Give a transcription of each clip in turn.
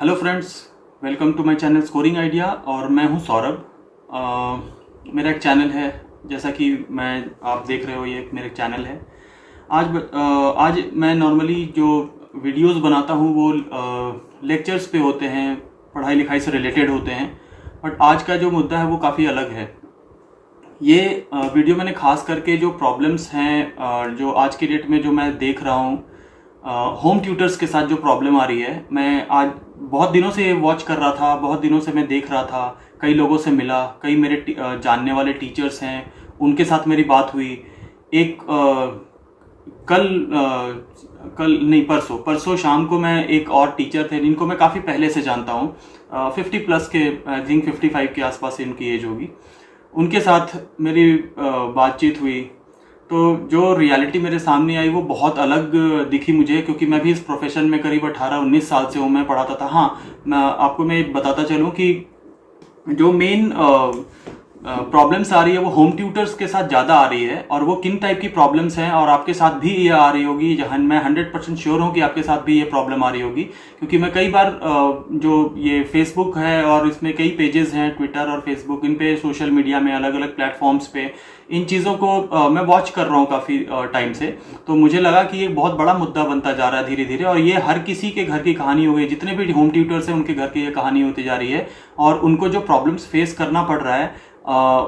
Hello friends, welcome to my channel Scoring Idea. और मैं हूं सौरभ। मेरा एक चैनल है, जैसा कि आप देख रहे हो, ये मेरा एक चैनल है। आज मैं नॉर्मली जो वीडियोस बनाता हूं वो लेक्चर्स पे होते हैं, पढ़ाई लिखाई से रिलेटेड होते हैं। बट आज का जो मुद्दा है वो काफ़ी अलग है। ये वीडियो मैंने खास करके जो प्रॉब्लम्स हैं जो आज की डेट में जो मैं देख रहा हूँ, होम ट्यूटर्स के साथ जो प्रॉब्लम आ रही है, मैं आज बहुत दिनों से ये वॉच कर रहा था, बहुत दिनों से मैं देख रहा था। कई लोगों से मिला, कई मेरे जानने वाले टीचर्स हैं, उनके साथ मेरी बात हुई। एक कल नहीं, परसों शाम को मैं एक और टीचर थे जिनको मैं काफ़ी पहले से जानता हूँ, 50 प्लस के, आई थिंक 55 के आसपास इनकी एज होगी। उनके साथ मेरी बातचीत हुई तो जो रियलिटी मेरे सामने आई वो बहुत अलग दिखी मुझे, क्योंकि मैं भी इस प्रोफेशन में करीब 18-19 साल से हूँ, मैं पढ़ाता था। हाँ, मैं बताता चलूँ कि जो मेन प्रॉब्लम्स आ रही है वो होम ट्यूटर्स के साथ ज़्यादा आ रही है। और वो किन टाइप की प्रॉब्लम्स हैं, और आपके साथ भी ये आ रही होगी, जहाँ मैं 100% श्योर हूँ कि आपके साथ भी ये प्रॉब्लम आ रही होगी। क्योंकि मैं कई बार जो ये फेसबुक है और इसमें कई पेजेस हैं, ट्विटर और फेसबुक, इन पे सोशल मीडिया में अलग अलग प्लेटफॉर्म्स पे इन चीज़ों को मैं वॉच कर रहा हूँ काफ़ी टाइम से। तो मुझे लगा कि ये बहुत बड़ा मुद्दा बनता जा रहा है धीरे धीरे, और ये हर किसी के घर की कहानी हो गई। जितने भी होम ट्यूटर्स हैं उनके घर की ये कहानी होती जा रही है, और उनको जो प्रॉब्लम्स फेस करना पड़ रहा है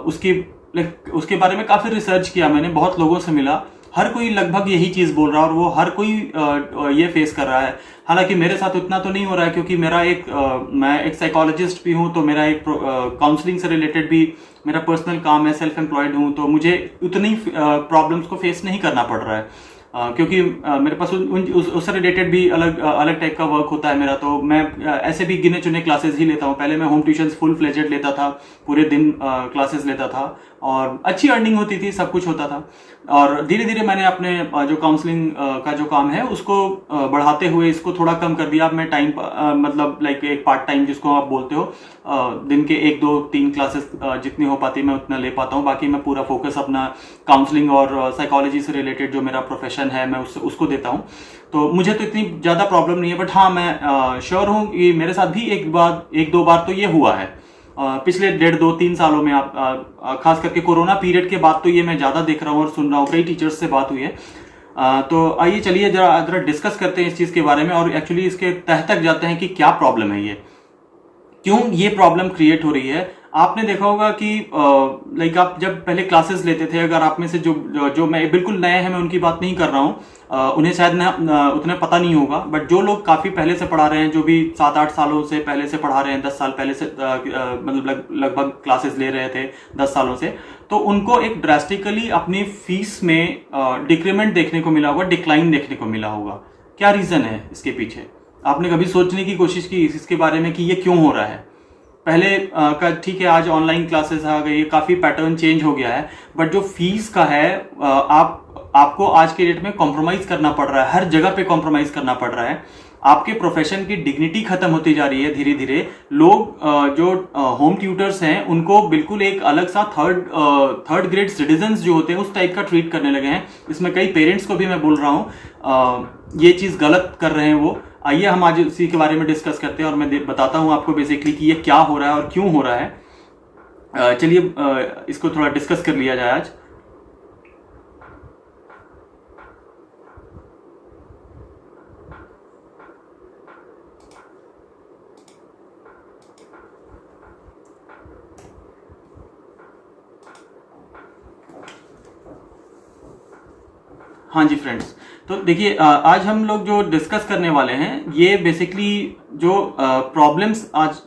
उसके बारे में काफ़ी रिसर्च किया मैंने, बहुत लोगों से मिला। हर कोई लगभग यही चीज़ बोल रहा है, और वो हर कोई ये फेस कर रहा है। हालांकि मेरे साथ उतना तो नहीं हो रहा है, क्योंकि मैं एक साइकोलॉजिस्ट भी हूँ, तो मेरा एक काउंसलिंग से रिलेटेड भी मेरा पर्सनल काम है, सेल्फ एम्प्लॉयड हूँ, तो मुझे उतनी प्रॉब्लम्स को फेस नहीं करना पड़ रहा है। क्योंकि मेरे पास उससे रिलेटेड भी अलग टाइप का वर्क होता है मेरा। तो मैं ऐसे भी गिने चुने क्लासेस ही लेता हूँ। पहले मैं होम ट्यूशंस फुल फ्लेजेड लेता था, पूरे दिन क्लासेस लेता था, और अच्छी अर्निंग होती थी, सब कुछ होता था। और धीरे धीरे मैंने अपने जो काउंसलिंग का जो काम है उसको बढ़ाते हुए इसको थोड़ा कम कर दिया। अब मैं टाइम मतलब लाइक एक पार्ट टाइम जिसको आप बोलते हो, दिन के 1-2-3 क्लासेस जितनी हो पाती मैं उतना ले पाता हूँ। बाकी मैं पूरा फोकस अपना काउंसलिंग और साइकोलॉजी से रिलेटेड जो मेरा प्रोफेशन है मैं उसको देता हूँ। तो मुझे तो इतनी ज़्यादा प्रॉब्लम नहीं है। बट हाँ, मैं श्योर हूँ कि मेरे साथ भी एक दो बार तो ये हुआ है पिछले 1.5-2-3 सालों में। आप खास करके कोरोना पीरियड के बाद तो ये मैं ज़्यादा देख रहा हूँ और सुन रहा हूँ। कई टीचर्स से बात हुई है। तो आइए चलिए जरा डिस्कस करते हैं इस चीज़ के बारे में, और एक्चुअली इसके तह तक जाते हैं कि क्या प्रॉब्लम है, ये क्यों ये प्रॉब्लम क्रिएट हो रही है। आपने देखा होगा कि लाइक आप जब पहले क्लासेस लेते थे, अगर आप में से जो मैं बिल्कुल नए हैं, मैं उनकी बात नहीं कर रहा हूँ, उन्हें शायद उतना पता नहीं होगा। बट जो लोग काफ़ी पहले से पढ़ा रहे हैं, जो भी 7-8 सालों से पहले से पढ़ा रहे हैं, 10 साल पहले से मतलब लगभग क्लासेस ले रहे थे 10 सालों से, तो उनको एक ड्रास्टिकली अपनी फीस में डिक्रीमेंट देखने को मिला होगा, डिक्लाइन देखने को मिला होगा। क्या रीज़न है इसके पीछे? आपने कभी सोचने की कोशिश की इसके बारे में कि ये क्यों हो रहा है? पहले का ठीक है, आज ऑनलाइन क्लासेस आ गई, काफ़ी पैटर्न चेंज हो गया है। बट जो फीस का है, आपको आज के डेट में कॉम्प्रोमाइज़ करना पड़ रहा है, हर जगह पे कॉम्प्रोमाइज़ करना पड़ रहा है। आपके प्रोफेशन की डिग्निटी खत्म होती जा रही है धीरे धीरे। लोग जो होम ट्यूटर्स हैं उनको बिल्कुल एक अलग सा थर्ड ग्रेड सिटीजन्स जो होते हैं उस टाइप का ट्रीट करने लगे हैं। इसमें कई पेरेंट्स को भी मैं बोल रहा हूँ ये चीज़ गलत कर रहे हैं वो। आइए हम आज इसी के बारे में डिस्कस करते हैं, और मैं बताता हूँ आपको बेसिकली कि ये क्या हो रहा है और क्यों हो रहा है। चलिए इसको थोड़ा डिस्कस कर लिया जाए आज। हाँ जी फ्रेंड्स, तो देखिए आज हम लोग जो डिस्कस करने वाले हैं ये बेसिकली जो प्रॉब्लम्स आज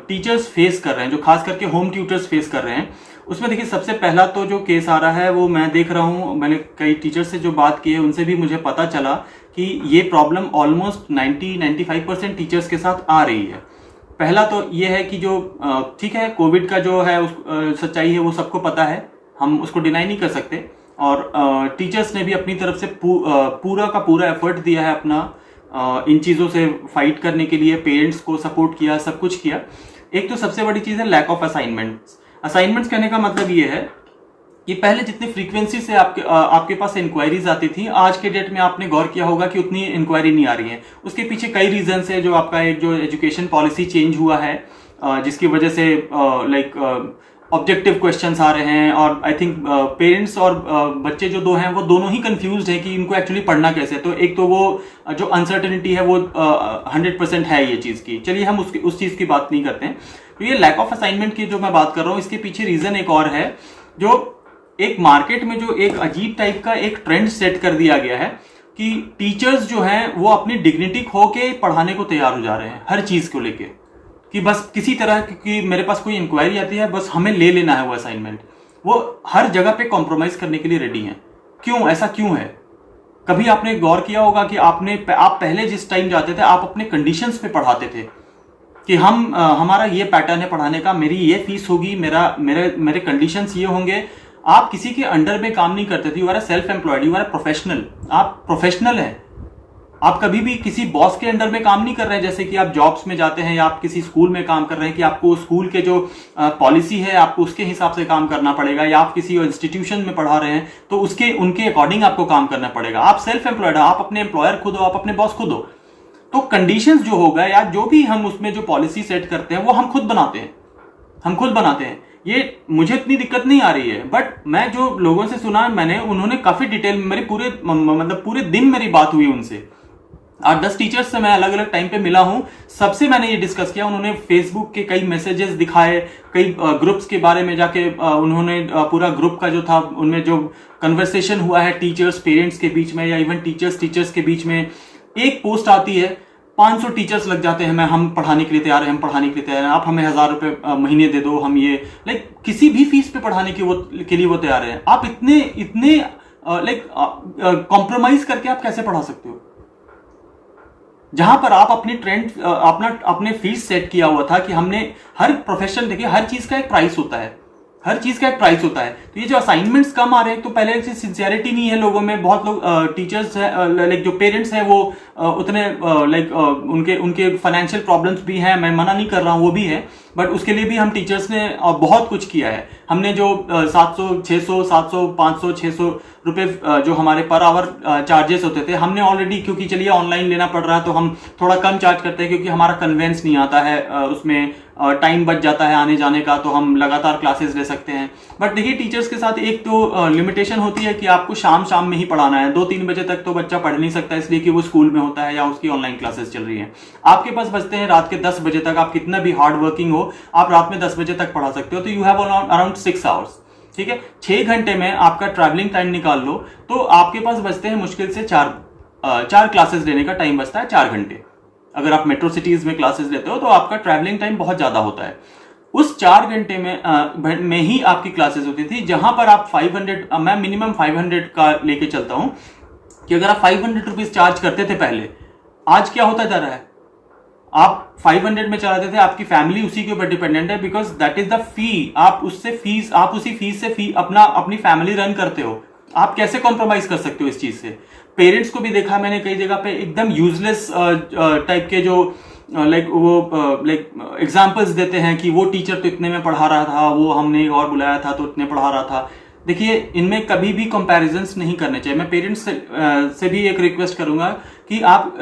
टीचर्स फेस कर रहे हैं, जो खास करके होम ट्यूटर्स फेस कर रहे हैं, उसमें देखिए सबसे पहला तो जो केस आ रहा है वो मैं देख रहा हूँ, मैंने कई टीचर्स से जो बात की है उनसे भी मुझे पता चला कि ये प्रॉब्लम ऑलमोस्ट 90-95% टीचर्स के साथ आ रही है। पहला तो ये है कि जो ठीक है, कोविड का जो है सच्चाई है वो सबको पता है, हम उसको डिनाई नहीं कर सकते। और टीचर्स ने भी अपनी तरफ से पूरा का पूरा एफर्ट दिया है अपना इन चीज़ों से फाइट करने के लिए, पेरेंट्स को सपोर्ट किया, सब कुछ किया। एक तो सबसे बड़ी चीज़ है लैक ऑफ असाइनमेंट्स। असाइनमेंट्स कहने का मतलब ये है कि पहले जितनी फ्रीक्वेंसी से आपके पास इंक्वायरीज आती थी, आज के डेट में आपने गौर किया होगा कि उतनी इंक्वायरी नहीं आ रही है। उसके पीछे कई रीजंस है। जो आपका एक जो एजुकेशन पॉलिसी चेंज हुआ है, जिसकी वजह से ऑब्जेक्टिव क्वेश्चंस आ रहे हैं, और आई थिंक पेरेंट्स और बच्चे जो दो हैं वो दोनों ही कंफ्यूज्ड हैं कि इनको एक्चुअली पढ़ना कैसे है। तो एक तो वो जो अनसर्टेनिटी है वो 100% है ये चीज़ की। चलिए हम उस चीज़ की बात नहीं करते हैं। तो ये लैक ऑफ असाइनमेंट की जो मैं बात कर रहा हूँ, इसके पीछे रीज़न एक और है। जो एक मार्केट में जो एक अजीब टाइप का एक ट्रेंड सेट कर दिया गया है कि टीचर्स जो हैं वो अपनी डिग्निटी खो के पढ़ाने को तैयार हो जा रहे हैं हर चीज़ को लेके, कि बस किसी तरह की मेरे पास कोई इंक्वायरी आती है, बस हमें ले लेना है वो असाइनमेंट। वो हर जगह पे कॉम्प्रोमाइज करने के लिए रेडी हैं। क्यों, ऐसा क्यों है? कभी आपने गौर किया होगा कि आप पहले जिस टाइम जाते थे, आप अपने कंडीशंस पे पढ़ाते थे कि हमारा ये पैटर्न है पढ़ाने का, मेरी ये फीस होगी, मेरे कंडीशंस ये होंगे। आप किसी के अंडर में काम नहीं करते थे। You are self employed, you are professional. आप प्रोफेशनल हैं। आप कभी भी किसी बॉस के अंडर में काम नहीं कर रहे हैं, जैसे कि आप जॉब्स में जाते हैं या आप किसी स्कूल में काम कर रहे हैं कि आपको स्कूल के जो पॉलिसी है आपको उसके हिसाब से काम करना पड़ेगा, या आप किसी इंस्टीट्यूशन में पढ़ा रहे हैं तो उनके अकॉर्डिंग आपको काम करना पड़ेगा। आप सेल्फ एम्प्लॉयड हो, आप अपने एम्प्लॉयर खुद हो, आप अपने बॉस खुद हो। तो कंडीशंस जो होगा या जो भी हम उसमें जो पॉलिसी सेट करते हैं वो हम खुद बनाते हैं। ये मुझे इतनी दिक्कत नहीं आ रही है, बट मैं जो लोगों से सुना उन्होंने काफी डिटेल, मेरे पूरे दिन मेरी बात हुई उनसे। 8-10 टीचर्स से मैं अलग अलग टाइम पे मिला हूं। सबसे मैंने ये डिस्कस किया। उन्होंने फेसबुक के कई मैसेजेस दिखाए, कई ग्रुप्स के बारे में जाके उन्होंने पूरा ग्रुप का जो था उनमें जो कन्वर्सेशन हुआ है टीचर्स पेरेंट्स के बीच में या इवन टीचर्स के बीच में। एक पोस्ट आती है, 500 टीचर्स लग जाते हैं, हम पढ़ाने के लिए तैयार हैं, आप हमें 1000 रुपए महीने दे दो, हम ये किसी भी फीस पे पढ़ाने के लिए वो तैयार हैं। आप इतने कॉम्प्रोमाइज करके आप कैसे पढ़ा सकते हो? जहां पर आप अपने फीस सेट किया हुआ था कि हमने हर प्रोफेशन, देखिए हर चीज का एक प्राइस होता है, तो ये जो असाइनमेंट्स कम आ रहे हैं, तो पहले से सिंसियरिटी नहीं है लोगों में। बहुत लोग टीचर्स है, जो पेरेंट्स हैं वो उतने उनके फाइनेंशियल प्रॉब्लम्स भी हैं, मैं मना नहीं कर रहा हूँ, वो भी है, बट उसके लिए भी हम टीचर्स ने बहुत कुछ किया है। हमने जो 700 600 700 500 600 रुपए जो हमारे पर आवर चार्जेस होते थे, हमने ऑलरेडी, क्योंकि चलिए ऑनलाइन लेना पड़ रहा है तो हम थोड़ा कम चार्ज करते हैं, क्योंकि हमारा कन्वेंस नहीं आता है, उसमें टाइम बच जाता है आने जाने का, तो हम लगातार क्लासेस ले सकते हैं। बट देखिए टीचर्स के साथ एक तो लिमिटेशन होती है कि आपको शाम में ही पढ़ाना है। 2-3 बजे तक तो बच्चा पढ़ नहीं सकता, इसलिए कि वो स्कूल में होता है या उसकी ऑनलाइन क्लासेस चल रही हैं। आपके पास बचते हैं रात के 10 बजे तक। आप कितना भी हार्ड वर्किंग हो, आप रात में 10 बजे तक पढ़ा सकते हो, तो यू हैव अराउंड 6 आवर्स। ठीक है, 6 घंटे में आपका ट्रैवलिंग टाइम निकाल लो, तो आपके पास बचते हैं मुश्किल से 4 क्लासेस लेने का टाइम बचता है, 4 घंटे। अगर आप मेट्रो सिटीज में क्लासेस लेते हो तो आपका ट्रैवलिंग टाइम बहुत ज्यादा होता है। उस 4 घंटे में ही आपकी क्लासेस होती थी, जहां पर आप 500, मैं मिनिमम 500 का लेके चलता हूं कि अगर आप 500 रुपीज चार्ज करते थे पहले, आज क्या होता जा रहा है? आप 500 में चलाते थे, आपकी फैमिली उसी के ऊपर डिपेंडेंट है, because that is the fee. आप उसी फीस से अपनी फैमिली रन करते हो। आप कैसे कॉम्प्रोमाइज कर सकते हो इस चीज से? पेरेंट्स को भी देखा मैंने कई जगह पे, एकदम यूजलेस टाइप के जो एग्जाम्पल्स देते हैं कि वो टीचर तो इतने में पढ़ा रहा था, वो हमने और बुलाया था तो इतने पढ़ा रहा था। देखिए इनमें कभी भी कंपैरिजंस नहीं करने चाहिए। मैं पेरेंट्स से भी एक रिक्वेस्ट करूंगा कि आप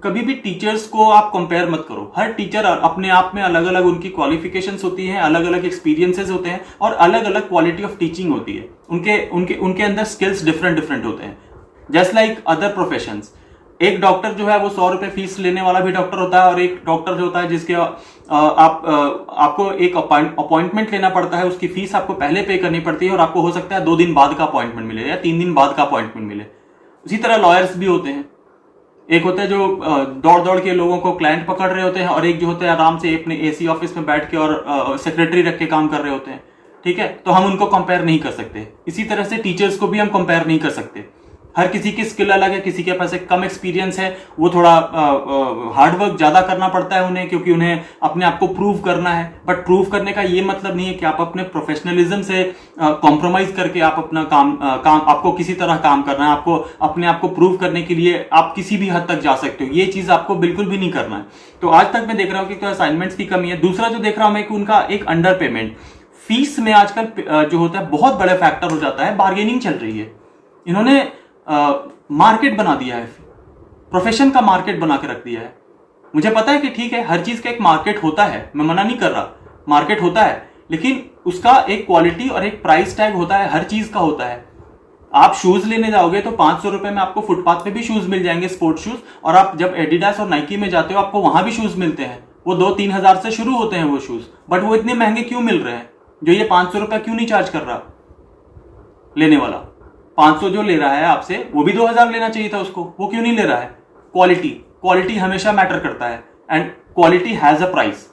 कभी भी टीचर्स को आप कंपेयर मत करो। हर टीचर अपने आप में अलग अलग उनकी क्वालिफिकेशंस होती हैं, अलग अलग एक्सपीरियंसेस होते हैं और अलग अलग क्वालिटी ऑफ टीचिंग होती है। उनके अंदर स्किल्स डिफरेंट होते हैं, जस्ट लाइक अदर प्रोफेशंस। एक डॉक्टर जो है वो 100 रुपए फीस लेने वाला भी डॉक्टर होता है, और एक डॉक्टर जो होता है जिसके आपको एक अपॉइंटमेंट लेना पड़ता है, उसकी फीस आपको पहले पे करनी पड़ती है और आपको हो सकता है 2 दिन बाद का अपॉइंटमेंट मिले या 3 दिन बाद का अपॉइंटमेंट मिले। उसी तरह लॉयर्स भी होते हैं। एक होता है जो दौड़ के लोगों को क्लाइंट पकड़ रहे होते हैं, और एक जो होते हैं आराम से अपने एसी ऑफिस में बैठ के और सेक्रेटरी रख के काम कर रहे होते हैं। ठीक है, तो हम उनको कंपेयर नहीं कर सकते। इसी तरह से टीचर्स को भी हम कंपेयर नहीं कर सकते। हर किसी की स्किल अलग है, किसी के पास एक कम एक्सपीरियंस है, वो थोड़ा हार्ड वर्क ज्यादा करना पड़ता है उन्हें, क्योंकि उन्हें अपने आप को प्रूव करना है। बट प्रूव करने का ये मतलब नहीं है कि आप अपने प्रोफेशनलिज्म से कॉम्प्रोमाइज करके आप अपना काम आपको किसी तरह काम करना है। आपको अपने आप को प्रूव करने के लिए आप किसी भी हद तक जा सकते हो, ये चीज आपको बिल्कुल भी नहीं करना है। तो आज तक मैं देख रहा हूँ कि तो असाइनमेंट्स की कमी है। दूसरा जो देख रहा हूं मैं कि उनका एक अंडर पेमेंट, फीस में आजकल जो होता है बहुत बड़ा फैक्टर हो जाता है, बार्गेनिंग चल रही है। इन्होंने मार्केट बना दिया है, प्रोफेशन का मार्केट बना के रख दिया है। मुझे पता है कि ठीक है, हर चीज का एक मार्केट होता है, मैं मना नहीं कर रहा, मार्केट होता है, लेकिन उसका एक क्वालिटी और एक प्राइस टैग होता है, हर चीज का होता है। आप शूज लेने जाओगे तो 500 रुपए में आपको फुटपाथ पे भी शूज मिल जाएंगे, स्पोर्ट्स शूज, और आप जब एडिडास और नाइकी में जाते हो आपको वहां भी शूज मिलते हैं। वो 2-3 हजार से शुरू होते हैं वो शूज, बट वो इतने महंगे क्यों मिल रहे हैं? जो ये 500 रुपया क्यों नहीं चार्ज कर रहा लेने वाला? 500 जो ले रहा है आपसे, वो भी 2000 लेना चाहिए था उसको, वो क्यों नहीं ले रहा है? क्वालिटी हमेशा मैटर करता है, and quality has a price.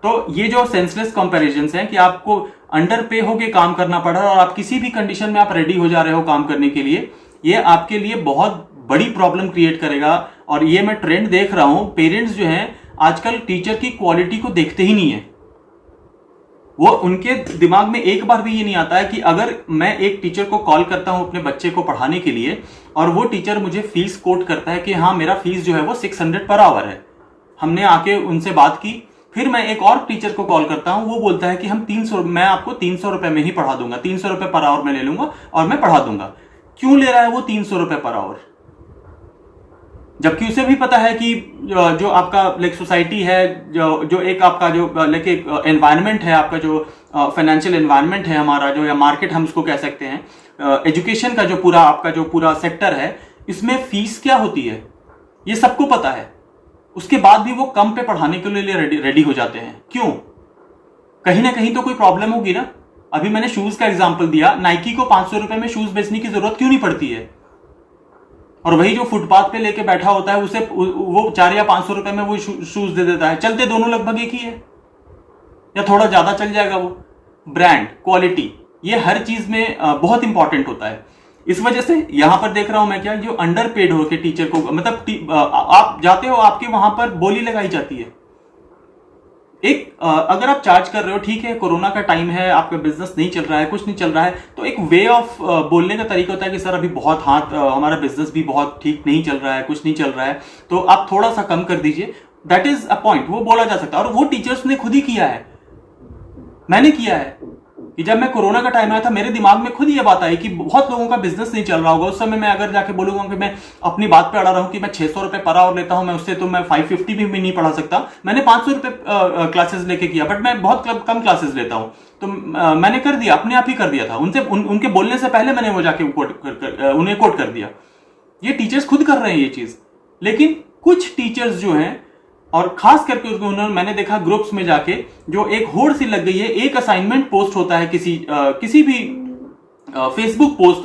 तो ये जो सेंसलेस कंपैरिजंस हैं कि आपको अंडर पे होके काम करना पड़ रहा है और आप किसी भी कंडीशन में आप रेडी हो जा रहे हो काम करने के लिए, ये आपके लिए बहुत बड़ी प्रॉब्लम क्रिएट करेगा। और ये मैं ट्रेंड देख रहा हूं, पेरेंट्स जो हैं आजकल टीचर की क्वालिटी को देखते ही नहीं है। वो उनके दिमाग में एक बार भी ये नहीं आता है कि अगर मैं एक टीचर को कॉल करता हूं अपने बच्चे को पढ़ाने के लिए और वो टीचर मुझे फीस कोट करता है कि हाँ मेरा फीस जो है वो 600 पर आवर है, हमने आके उनसे बात की, फिर मैं एक और टीचर को कॉल करता हूं, वो बोलता है कि हम 300, मैं आपको 300 रुपए में ही पढ़ा दूंगा, 300 रुपए पर आवर में ले लूंगा और मैं पढ़ा दूंगा। क्यों ले रहा है वो 300 रुपए पर आवर? जबकि उसे भी पता है कि जो आपका लाइक सोसाइटी है, जो एक आपका जो लाइक एक एनवायरनमेंट है, आपका जो फाइनेंशियल एनवायरनमेंट है हमारा, जो या मार्केट हम उसको कह सकते हैं, एजुकेशन का जो पूरा आपका जो पूरा सेक्टर है, इसमें फीस क्या होती है ये सबको पता है। उसके बाद भी वो कम पे पढ़ाने के लिए रेडी हो जाते हैं। क्यों? कहीं ना कहीं तो कोई प्रॉब्लम होगी ना। अभी मैंने शूज का एग्जांपल दिया, नाइकी को 500 रुपए में शूज बेचने की जरूरत क्यों नहीं पड़ती है? और वही जो फुटपाथ पे लेके बैठा होता है उसे वो 4 या 500 रुपए में वो शूज दे देता है। चलते दोनों लगभग एक ही है, या थोड़ा ज्यादा चल जाएगा। वो ब्रांड, क्वालिटी, ये हर चीज में बहुत इंपॉर्टेंट होता है। इस वजह से यहां पर देख रहा हूं मैं क्या, जो अंडर पेड हो के टीचर को, मतलब आप जाते हो, आपके वहां पर बोली लगाई जाती है। एक अगर आप चार्ज कर रहे हो, ठीक है, कोरोना का टाइम है, आपका बिजनेस नहीं चल रहा है, कुछ नहीं चल रहा है, तो एक वे ऑफ बोलने का तरीका होता है कि सर अभी बहुत हमारा बिजनेस भी बहुत ठीक नहीं चल रहा है, कुछ नहीं चल रहा है, तो आप थोड़ा सा कम कर दीजिए। दैट इज अ पॉइंट, वो बोला जा सकता है। और वो टीचर्स ने खुद ही किया है, मैंने किया है कि जब मैं कोरोना का टाइम आया था, मेरे दिमाग में खुद ये बात आई कि बहुत लोगों का बिजनेस नहीं चल रहा होगा। उस समय मैं अगर जाके बोलूंगा कि मैं अपनी बात पे अड़ा रहा हूं कि मैं 600 रुपए पर आवर लेता हूं, मैं उससे तो मैं 550 भी नहीं पढ़ा सकता। मैंने 500 रुपए क्लासेस लेके किया, बट मैं बहुत कम क्लासेस लेता हूं, तो मैंने कर दिया, अपने आप ही कर दिया था। उनके बोलने से पहले मैंने वो जाके उन्हें कोट कर दिया। ये टीचर्स खुद कर रहे हैं ये चीज। लेकिन कुछ टीचर्स जो हैं, और खास करके उन्होंने, मैंने देखा ग्रुप्स में जाके, जो एक होड़ सी लग गई है, एक असाइनमेंट पोस्ट होता है किसी भी फेसबुक पोस्ट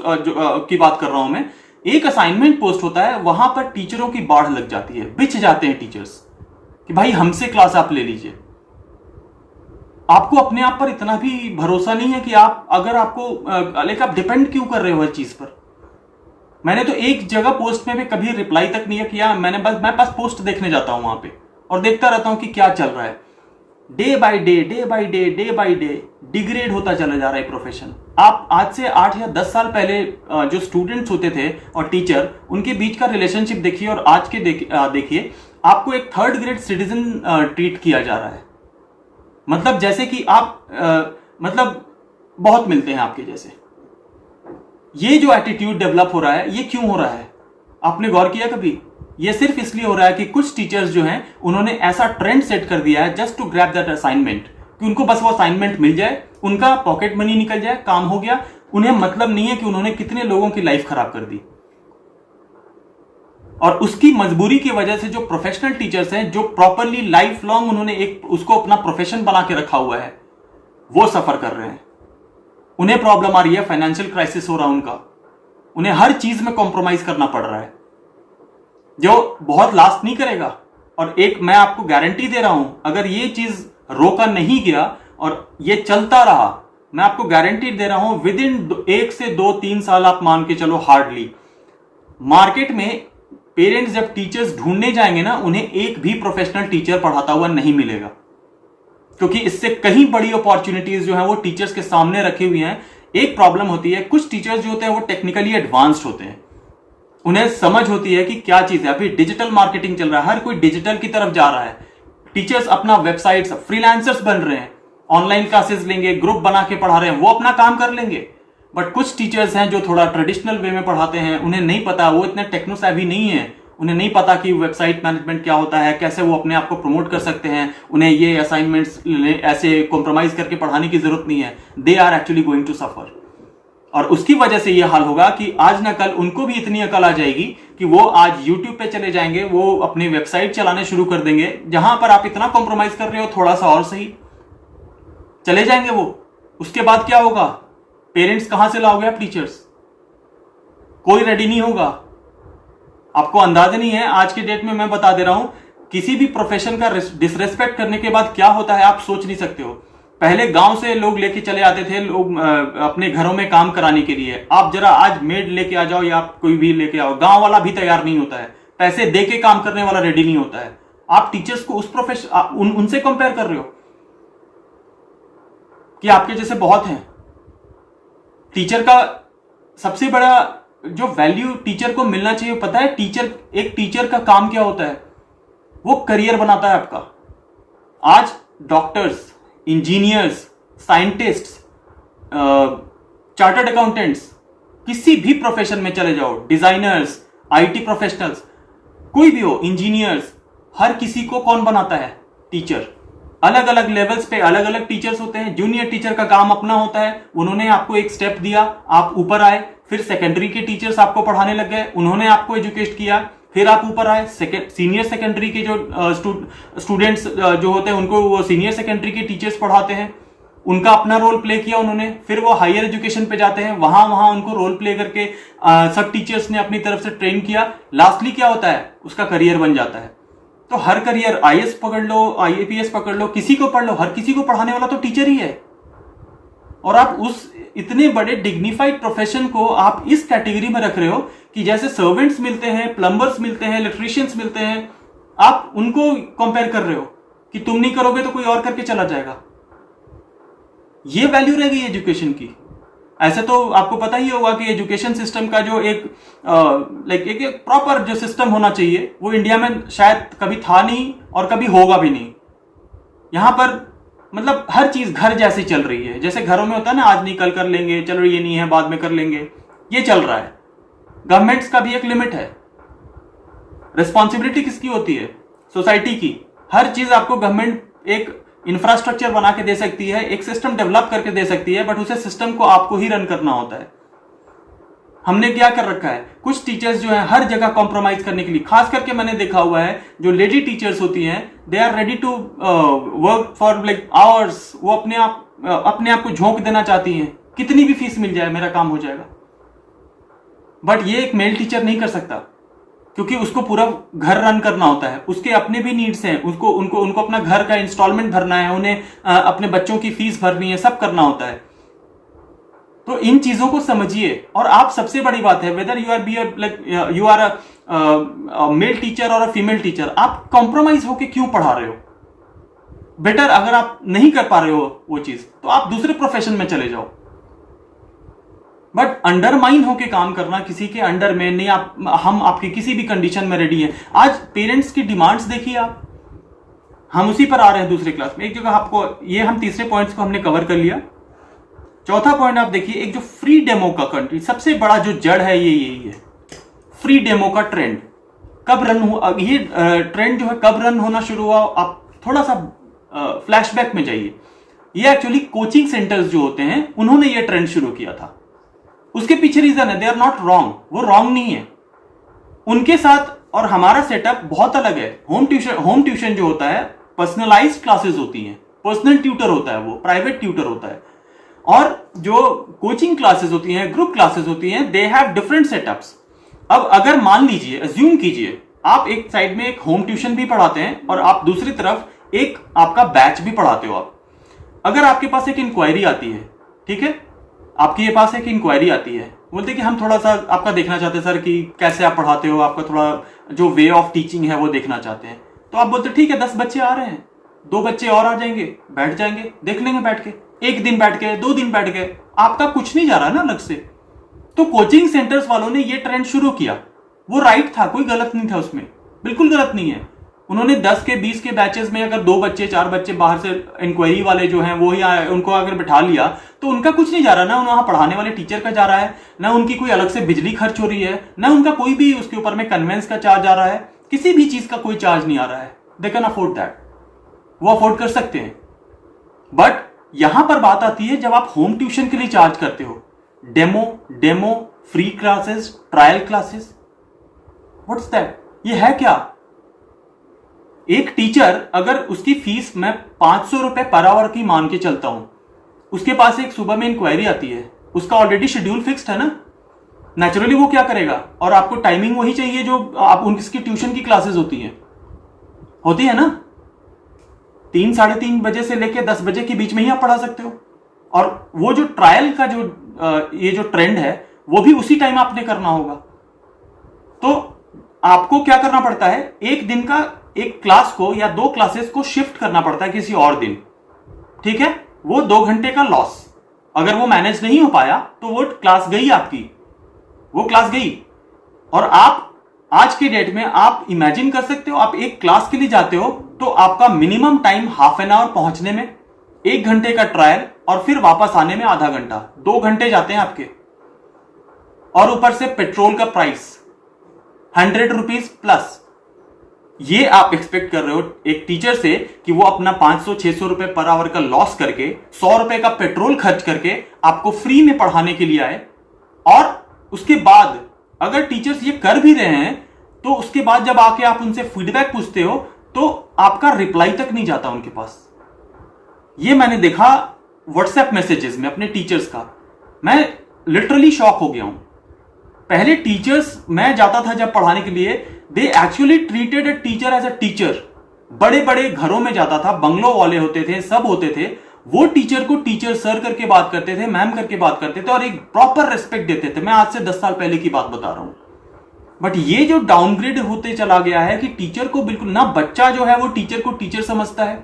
की बात कर रहा हूं मैं, एक असाइनमेंट पोस्ट होता है, वहां पर टीचरों की बाढ़ लग जाती है, बिछ जाते हैं टीचर्स कि भाई हमसे क्लास आप ले लीजिए। आपको अपने आप पर इतना भी भरोसा नहीं है कि आप, अगर आपको लाइक आप डिपेंड क्यों कर रहे हो हर चीज पर? मैंने तो एक जगह पोस्ट में भी कभी रिप्लाई तक नहीं किया, मैं बस पोस्ट देखने जाता हूं वहां पे और देखता रहता हूं कि क्या चल रहा है। डे बाय डे डिग्रेड होता चला जा रहा है प्रोफेशन। आप आज से 8 या 10 साल पहले जो स्टूडेंट्स होते थे और टीचर, उनके बीच का रिलेशनशिप देखिए और आज के देखिए, आपको एक 3rd ग्रेड सिटीजन ट्रीट किया जा रहा है। मतलब जैसे कि आप मतलब बहुत मिलते हैं आपके जैसे। ये जो एटीट्यूड डेवलप हो रहा है, ये क्यों हो रहा है? आपने गौर किया कभी? ये सिर्फ इसलिए हो रहा है कि कुछ टीचर्स जो हैं, उन्होंने ऐसा ट्रेंड सेट कर दिया है just to grab that assignment, कि उनको बस वो असाइनमेंट मिल जाए, उनका पॉकेट मनी निकल जाए, काम हो गया। उन्हें मतलब नहीं है कि उन्होंने कितने लोगों की लाइफ खराब कर दी। और उसकी मजबूरी की वजह से जो प्रोफेशनल टीचर्स हैं, जो प्रॉपरली लाइफ लॉन्ग उन्होंने एक उसको अपना प्रोफेशन बना के रखा हुआ है, वो सफर कर रहे हैं। उन्हें प्रॉब्लम आ रही है, फाइनेंशियल क्राइसिस हो रहा है उनका, उन्हें हर चीज में कॉम्प्रोमाइज करना पड़ रहा है, जो बहुत लास्ट नहीं करेगा। और एक मैं आपको गारंटी दे रहा हूं, अगर ये चीज रोका नहीं गया और ये चलता रहा, मैं आपको गारंटी दे रहा हूं, विद इन 1 से 2-3 साल आप मान के चलो, हार्डली मार्केट में पेरेंट्स जब टीचर्स ढूंढने जाएंगे ना, उन्हें एक भी प्रोफेशनल टीचर पढ़ाता हुआ नहीं मिलेगा, क्योंकि इससे कहीं बड़ी अपॉर्चुनिटीज जो है वो टीचर्स के सामने रखी हुई हैं। एक प्रॉब्लम होती है, कुछ टीचर्स जो होते हैं वो टेक्निकली एडवांस्ड होते हैं, उन्हें समझ होती है कि क्या चीज है। अभी डिजिटल मार्केटिंग चल रहा है, हर कोई डिजिटल की तरफ जा रहा है। टीचर्स अपना वेबसाइट्स, फ्रीलांसर्स बन रहे हैं, ऑनलाइन क्लासेस लेंगे, ग्रुप बना के पढ़ा रहे हैं, वो अपना काम कर लेंगे। बट कुछ टीचर्स हैं जो थोड़ा ट्रेडिशनल वे में पढ़ाते हैं, उन्हें नहीं पता, वो इतने टेक्नो savvy नहीं है, उन्हें नहीं पता कि वेबसाइट मैनेजमेंट क्या होता है, कैसे वो अपने आप को प्रमोट कर सकते हैं, उन्हें ये असाइनमेंट्स ऐसे कॉम्प्रोमाइज करके पढ़ाने की जरूरत नहीं है। They are actually going to suffer. और उसकी वजह से ये हाल होगा कि आज ना कल उनको भी इतनी अकल आ जाएगी कि वो आज YouTube पे चले जाएंगे, वो अपनी वेबसाइट चलाने शुरू कर देंगे, जहां पर आप इतना कॉम्प्रोमाइज कर रहे हो थोड़ा सा और सही चले जाएंगे वो। उसके बाद क्या होगा? पेरेंट्स कहां से लाओगे आप? टीचर्स कोई रेडी नहीं होगा। आपको अंदाजा नहीं है, आज के डेट में मैं बता दे रहा हूं, किसी भी प्रोफेशन का डिसरेस्पेक्ट करने के बाद क्या होता है आप सोच नहीं सकते हो। पहले गांव से लोग लेके चले आते थे, लोग अपने घरों में काम कराने के लिए। आप जरा आज मेड लेके आ जाओ या कोई भी लेके आओ, गांव वाला भी तैयार नहीं होता है, पैसे दे के काम करने वाला रेडी नहीं होता है। आप टीचर्स को उस प्रोफेशन उनसे कंपेयर कर रहे हो कि आपके जैसे बहुत हैं। टीचर का सबसे बड़ा जो वैल्यू टीचर को मिलना चाहिए पता है? एक टीचर का काम क्या होता है? वो करियर बनाता है आपका। आज doctors, engineers, scientists, chartered accountants, किसी भी प्रोफेशन में चले जाओ, डिजाइनर्स, आईटी प्रोफेशनल्स, कोई भी हो, इंजीनियर्स, हर किसी को कौन बनाता है? टीचर। अलग अलग लेवल्स पे अलग अलग टीचर्स होते हैं। जूनियर टीचर का काम अपना होता है, उन्होंने आपको एक स्टेप दिया, आप ऊपर आए। फिर सेकेंडरी के टीचर्स आपको पढ़ाने लग गए, उन्होंने आपको एजुकेट किया, फिर आप ऊपर आए। सीनियर सेकेंडरी के जो स्टूडेंट्स जो होते हैं उनको वो सीनियर सेकेंडरी के टीचर्स पढ़ाते हैं, उनका अपना रोल प्ले किया उन्होंने। फिर वो हायर एजुकेशन पे जाते हैं, वहां उनको रोल प्ले करके सब टीचर्स ने अपनी तरफ से ट्रेन किया। लास्टली क्या होता है? उसका करियर बन जाता है। तो हर करियर, आईएएस पकड़ लो, आईएपीएस पकड़ लो, किसी को पढ़ लो, हर किसी को पढ़ाने वाला तो टीचर ही है। और आप उस इतने बड़े डिग्निफाइड प्रोफेशन को आप इस कैटेगरी में रख रहे हो कि जैसे सर्वेंट्स मिलते हैं, प्लम्बर्स मिलते हैं, इलेक्ट्रीशियंस मिलते हैं, आप उनको कंपेयर कर रहे हो कि तुम नहीं करोगे तो कोई और करके चला जाएगा। ये वैल्यू रह गई एजुकेशन की। ऐसे तो आपको पता ही होगा कि एजुकेशन सिस्टम का जो एक प्रॉपर जो सिस्टम होना चाहिए वो इंडिया में शायद कभी था नहीं और कभी होगा भी नहीं। यहां पर मतलब हर चीज घर जैसी चल रही है, जैसे घरों में होता है ना, आज नहीं कल कर लेंगे, चलो ये नहीं है बाद में कर लेंगे, ये चल रहा है। गवर्नमेंट्स का भी एक लिमिट है। रिस्पॉन्सिबिलिटी किसकी होती है? सोसाइटी की। हर चीज आपको गवर्नमेंट एक इंफ्रास्ट्रक्चर बना के दे सकती है, एक सिस्टम डेवलप करके दे सकती है, बट उसे सिस्टम को आपको ही रन करना होता है। हमने क्या कर रखा है? कुछ टीचर्स जो है हर जगह कॉम्प्रोमाइज करने के लिए, खास करके मैंने देखा हुआ है जो लेडी टीचर्स होती हैं, they are ready to work for hours. वो अपने आप को झोंक देना चाहती हैं, कितनी भी फीस मिल जाए मेरा काम हो जाएगा। बट ये एक मेल टीचर नहीं कर सकता, क्योंकि उसको पूरा घर रन करना होता है, उसके अपने भी नीड्स हैं, उनको अपना घर का इंस्टॉलमेंट भरना है, उन्हें अपने बच्चों की फीस भरनी है, सब करना होता है। तो इन चीजों को समझिए। और आप, सबसे बड़ी बात है, whether you are a male teacher और अ फीमेल टीचर, आप कॉम्प्रोमाइज होके क्यों पढ़ा रहे हो? बेटर अगर आप नहीं कर पा रहे हो वो चीज, तो आप दूसरे प्रोफेशन में चले जाओ। बट अंडरमाइन होके काम करना किसी के अंडर में नहीं, हम आपकी किसी भी कंडीशन में रेडी हैं। आज पेरेंट्स की डिमांड्स देखिए आप, हम उसी पर आ रहे हैं दूसरे क्लास में। एक जगह आपको ये, हम तीसरे पॉइंट्स को हमने कवर कर लिया। चौथा पॉइंट आप देखिए, एक जो फ्री डेमो का कंट्री, सबसे बड़ा जो जड़ है ये यही है। फ्री डेमो का ट्रेंड कब रन हुआ? ये ट्रेंड जो है कब रन होना शुरू हुआ? आप थोड़ा सा फ्लैशबैक में जाइए। ये एक्चुअली कोचिंग सेंटर्स जो होते हैं उन्होंने ये ट्रेंड शुरू किया था। उसके पीछे रीजन है, दे आर नॉट रॉन्ग, वो रॉन्ग नहीं है। उनके साथ और हमारा सेटअप बहुत अलग है। होम ट्यूशन जो होता है, पर्सनलाइज्ड क्लासेस होती हैं, पर्सनल ट्यूटर होता है, वो प्राइवेट ट्यूटर होता है। और जो कोचिंग क्लासेस होती हैं, ग्रुप क्लासेस होती हैं, दे हैव डिफरेंट सेटअप्स। अब अगर मान लीजिए, अज्यूम कीजिए, आप एक साइड में एक होम ट्यूशन भी पढ़ाते हैं और आप दूसरी तरफ एक आपका बैच भी पढ़ाते हो। आप अगर आपके पास एक इंक्वायरी आती है, ठीक है, आपके पास एक इंक्वायरी आती है, बोलते कि हम थोड़ा सा आपका देखना चाहते हैं सर कि कैसे आप पढ़ाते हो, आपका थोड़ा जो वे ऑफ टीचिंग है वो देखना चाहते हैं। तो आप बोलते ठीक है, 10 बच्चे आ रहे हैं, 2 बच्चे और आ जाएंगे, बैठ जाएंगे, देख लेंगे बैठ के, 1 दिन बैठ के, 2 दिन बैठ के, आपका कुछ नहीं जा रहा ना अलग से। तो कोचिंग सेंटर्स वालों ने ये ट्रेंड शुरू किया, वो राइट था, कोई गलत नहीं था उसमें, बिल्कुल गलत नहीं है। उन्होंने 10 के 20 के बैचेस में अगर 2 बच्चे 4 बच्चे बाहर से इंक्वायरी वाले जो हैं वो ही उनको अगर बिठा लिया तो उनका कुछ नहीं जा रहा, ना वहां पढ़ाने वाले टीचर का जा रहा है, ना उनकी कोई अलग से बिजली खर्च हो रही है, ना उनका कोई भी उसके ऊपर में कन्वेंस का चार्ज आ रहा है, किसी भी चीज का कोई चार्ज नहीं आ रहा है। दे कैन अफोर्ड दैट, वो अफोर्ड कर सकते हैं। बट यहां पर बात आती है जब आप होम ट्यूशन के लिए चार्ज करते हो, demo free classes, trial classes, what's that? ये है क्या? एक टीचर अगर उसकी फीस मैं 500 रुपए पर आवर की मान के चलता हूं, उसके पास एक सुबह में इंक्वायरी आती है, उसका ऑलरेडी शेड्यूल फिक्स्ड है ना, नेचुरली वो क्या करेगा? और आपको टाइमिंग वही चाहिए जो आप उनकी ट्यूशन की क्लासेस होती है ना, 3 साढ़े 3 बजे से लेकर 10 बजे के बीच में ही आप पढ़ा सकते हो। और वो जो ट्रायल का ये जो ट्रेंड है वो भी उसी टाइम आपने करना होगा। तो आपको क्या करना पड़ता है, एक दिन का एक क्लास को या 2 क्लासेस को शिफ्ट करना पड़ता है किसी और दिन, ठीक है? वो 2 घंटे का लॉस, अगर वो मैनेज नहीं हो पाया तो वो क्लास गई आपकी, वो क्लास गई। और आप आज के डेट में आप इमेजिन कर सकते हो, आप एक क्लास के लिए जाते हो तो आपका minimum time half an hour पहुंचने में, 1 घंटे का ट्रायल और फिर वापस आने में आधा घंटा, 2 घंटे जाते हैं आपके। और ऊपर से पेट्रोल का प्राइस 100 रुपीज प्लस। ये आप एक्सपेक्ट कर रहे हो एक टीचर से कि वो अपना 500-600 रुपए पर आवर का लॉस करके 100 रुपए का पेट्रोल खर्च करके आपको फ्री में पढ़ाने के लिए आए। और उसके बाद अगर टीचर्स ये कर भी रहे हैं तो उसके बाद जब आके आप उनसे फीडबैक पूछते हो तो आपका रिप्लाई तक नहीं जाता उनके पास। ये मैंने देखा व्हाट्सएप मैसेजेस में अपने टीचर्स का, मैं लिटरली शॉक हो गया हूं। पहले टीचर्स, मैं जाता था जब पढ़ाने के लिए, they actually treated a teacher as a teacher. बड़े बड़े घरों में जाता था, बंगलों वाले होते थे, सब होते थे, वो टीचर को टीचर सर करके बात करते थे, मैम करके बात करते थे और एक प्रॉपर रिस्पेक्ट देते थे। मैं आज से 10 साल पहले की बात बता रहा हूं। बट ये जो डाउनग्रेड होते चला गया है कि टीचर को बिल्कुल ना, बच्चा जो है वो टीचर को टीचर समझता है,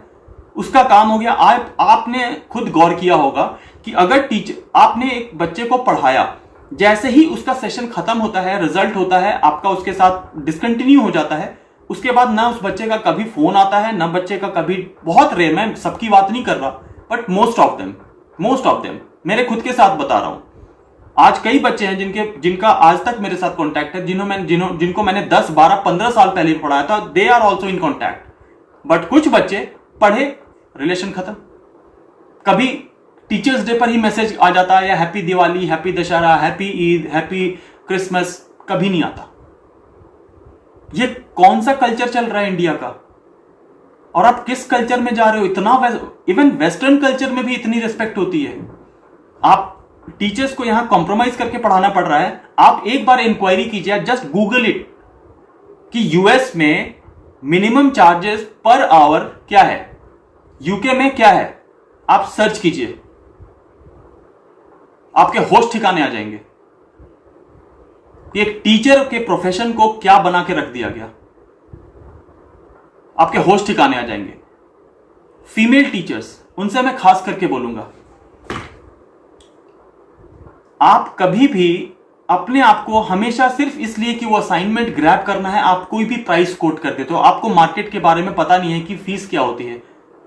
उसका काम हो गया। आपने खुद गौर किया होगा कि अगर टीचर, आपने एक बच्चे को पढ़ाया, जैसे ही उसका सेशन खत्म होता है, रिजल्ट होता है, आपका उसके साथ डिसकंटिन्यू हो जाता है, उसके बाद ना उस बच्चे का कभी फोन आता है, ना बच्चे का कभी, बहुत रेयर, मैं सबकी बात नहीं कर रहा, बट मोस्ट ऑफ देम मेरे खुद के साथ बता रहा हूं। आज कई बच्चे हैं जिनका आज तक मेरे साथ कांटेक्ट है, जिनको मैंने 10, 12, 15 साल पहले पढ़ाया था, they are also in contact. But कुछ बच्चे पढ़े, रिलेशन खत्म। कभी टीचर्स डे पर ही मैसेज आ जाता है, या happy Diwali, happy Dussehra, happy Eid, happy Christmas, कभी नहीं आता। ये कौन सा कल्चर चल रहा है इंडिया का? और आप किस कल्चर में जा रहे हो? इतना, इवन वेस्टर्न कल्चर में भी इतनी रिस्पेक्ट होती है। आप टीचर्स को यहां कॉम्प्रोमाइज करके पढ़ाना पड़ रहा है। आप एक बार इंक्वायरी कीजिए, जस्ट गूगल इट कि यूएस में मिनिमम चार्जेस पर आवर क्या है, यूके में क्या है, आप सर्च कीजिए, आपके होश ठिकाने आ जाएंगे। एक टीचर के प्रोफेशन को क्या बना के रख दिया गया, आपके होश ठिकाने आ जाएंगे। फीमेल टीचर्स, उनसे मैं खास करके बोलूंगा, आप कभी भी अपने आप को हमेशा सिर्फ इसलिए कि वो असाइनमेंट ग्रैब करना है, आप कोई भी प्राइस कोट कर देते हो। आपको मार्केट के बारे में पता नहीं है कि फीस क्या होती है।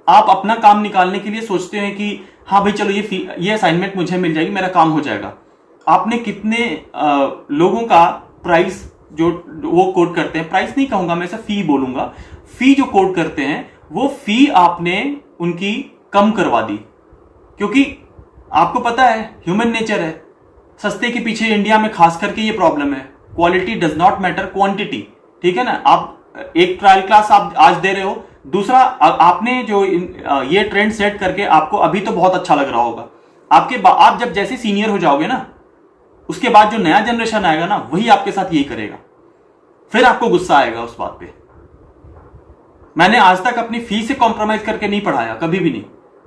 आप अपना काम निकालने के लिए सोचते हैं कि हाँ भाई चलो ये असाइनमेंट मुझे मिल जाएगी, मेरा काम हो जाएगा। आपने कितने लोगों का प्राइस जो वो कोट करते हैं, प्राइस नहीं कहूंगा मैं, सिर्फ फी बोलूंगा, फी जो कोट करते हैं वो फी आपने उनकी कम करवा दी। क्योंकि आपको पता है ह्यूमन नेचर है, सस्ते के पीछे इंडिया में खास करके ये प्रॉब्लम है। Quality does not matter, quantity, ठीक है ना। आप एक ट्रायल क्लास आप आज दे रहे हो, दूसरा आपने जो ये ट्रेंड सेट करके आपको अभी तो बहुत अच्छा लग रहा होगा, आप जब जैसे सीनियर हो जाओगे ना, उसके बाद जो नया जनरेशन आएगा ना, वही आपके साथ यही करेगा, फिर आपको गुस्सा आएगा उस बात पे। मैंने आज तक अपनी फी से कॉम्प्रोमाइज करके नहीं पढ़ाया, कभी भी नहीं।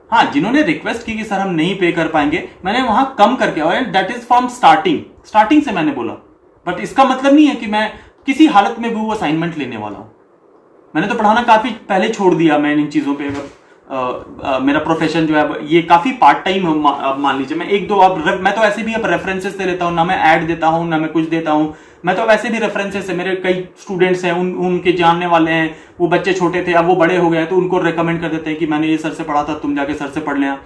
हाँ, जिन्होंने रिक्वेस्ट की कि सर हम नहीं पे कर पाएंगे, मैंने वहां कम करके, और दैट इज फ्रॉम स्टार्टिंग से मैंने बोला। बट इसका मतलब नहीं है कि मैं किसी हालत में भी वो असाइनमेंट लेने वाला हूं। मैंने तो पढ़ाना काफी पहले छोड़ दिया, मैं इन चीजों पे मेरा प्रोफेशन जो है ये काफी पार्ट टाइम मान लीजिए, मैं एक दो मैं तो ऐसे भी अब रेफरेंसेस से लेता हूँ, ना मैं ऐड देता हूँ ना मैं कुछ देता हूँ, मैं तो वैसे भी रेफरेंसेस से, मेरे कई स्टूडेंट्स हैं, उनके जानने वाले हैं, वो बच्चे छोटे थे अब वो बड़े हो गए तो उनको रेकमेंड कर देते हैं कि मैंने ये सर से पढ़ा था, तुम जाके सर से पढ़ लेना।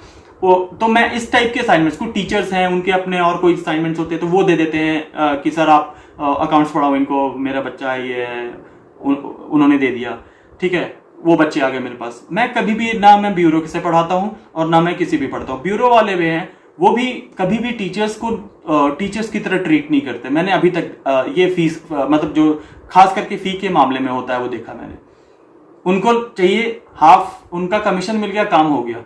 वो तो मैं इस टाइप के असाइनमेंट्स को, टीचर्स हैं उनके अपने और कोई असाइनमेंट्स होते हैं तो वो दे देते हैं कि सर आप अकाउंट्स पढ़ाओ इनको, मेरा बच्चा है ये है, उन्होंने दे दिया, ठीक है, वो बच्चे आ गए मेरे पास। मैं कभी भी ना मैं ब्यूरो से पढ़ाता हूँ और ना मैं किसी भी पढ़ता हूँ। ब्यूरो वाले भी हैं, वो भी कभी भी टीचर्स को टीचर्स की तरह ट्रीट नहीं करते। मैंने अभी तक ये फीस मतलब जो खास करके फी के मामले में होता है वो देखा मैंने। उनको चाहिए हाफ, उनका कमीशन मिल गया, काम हो गया।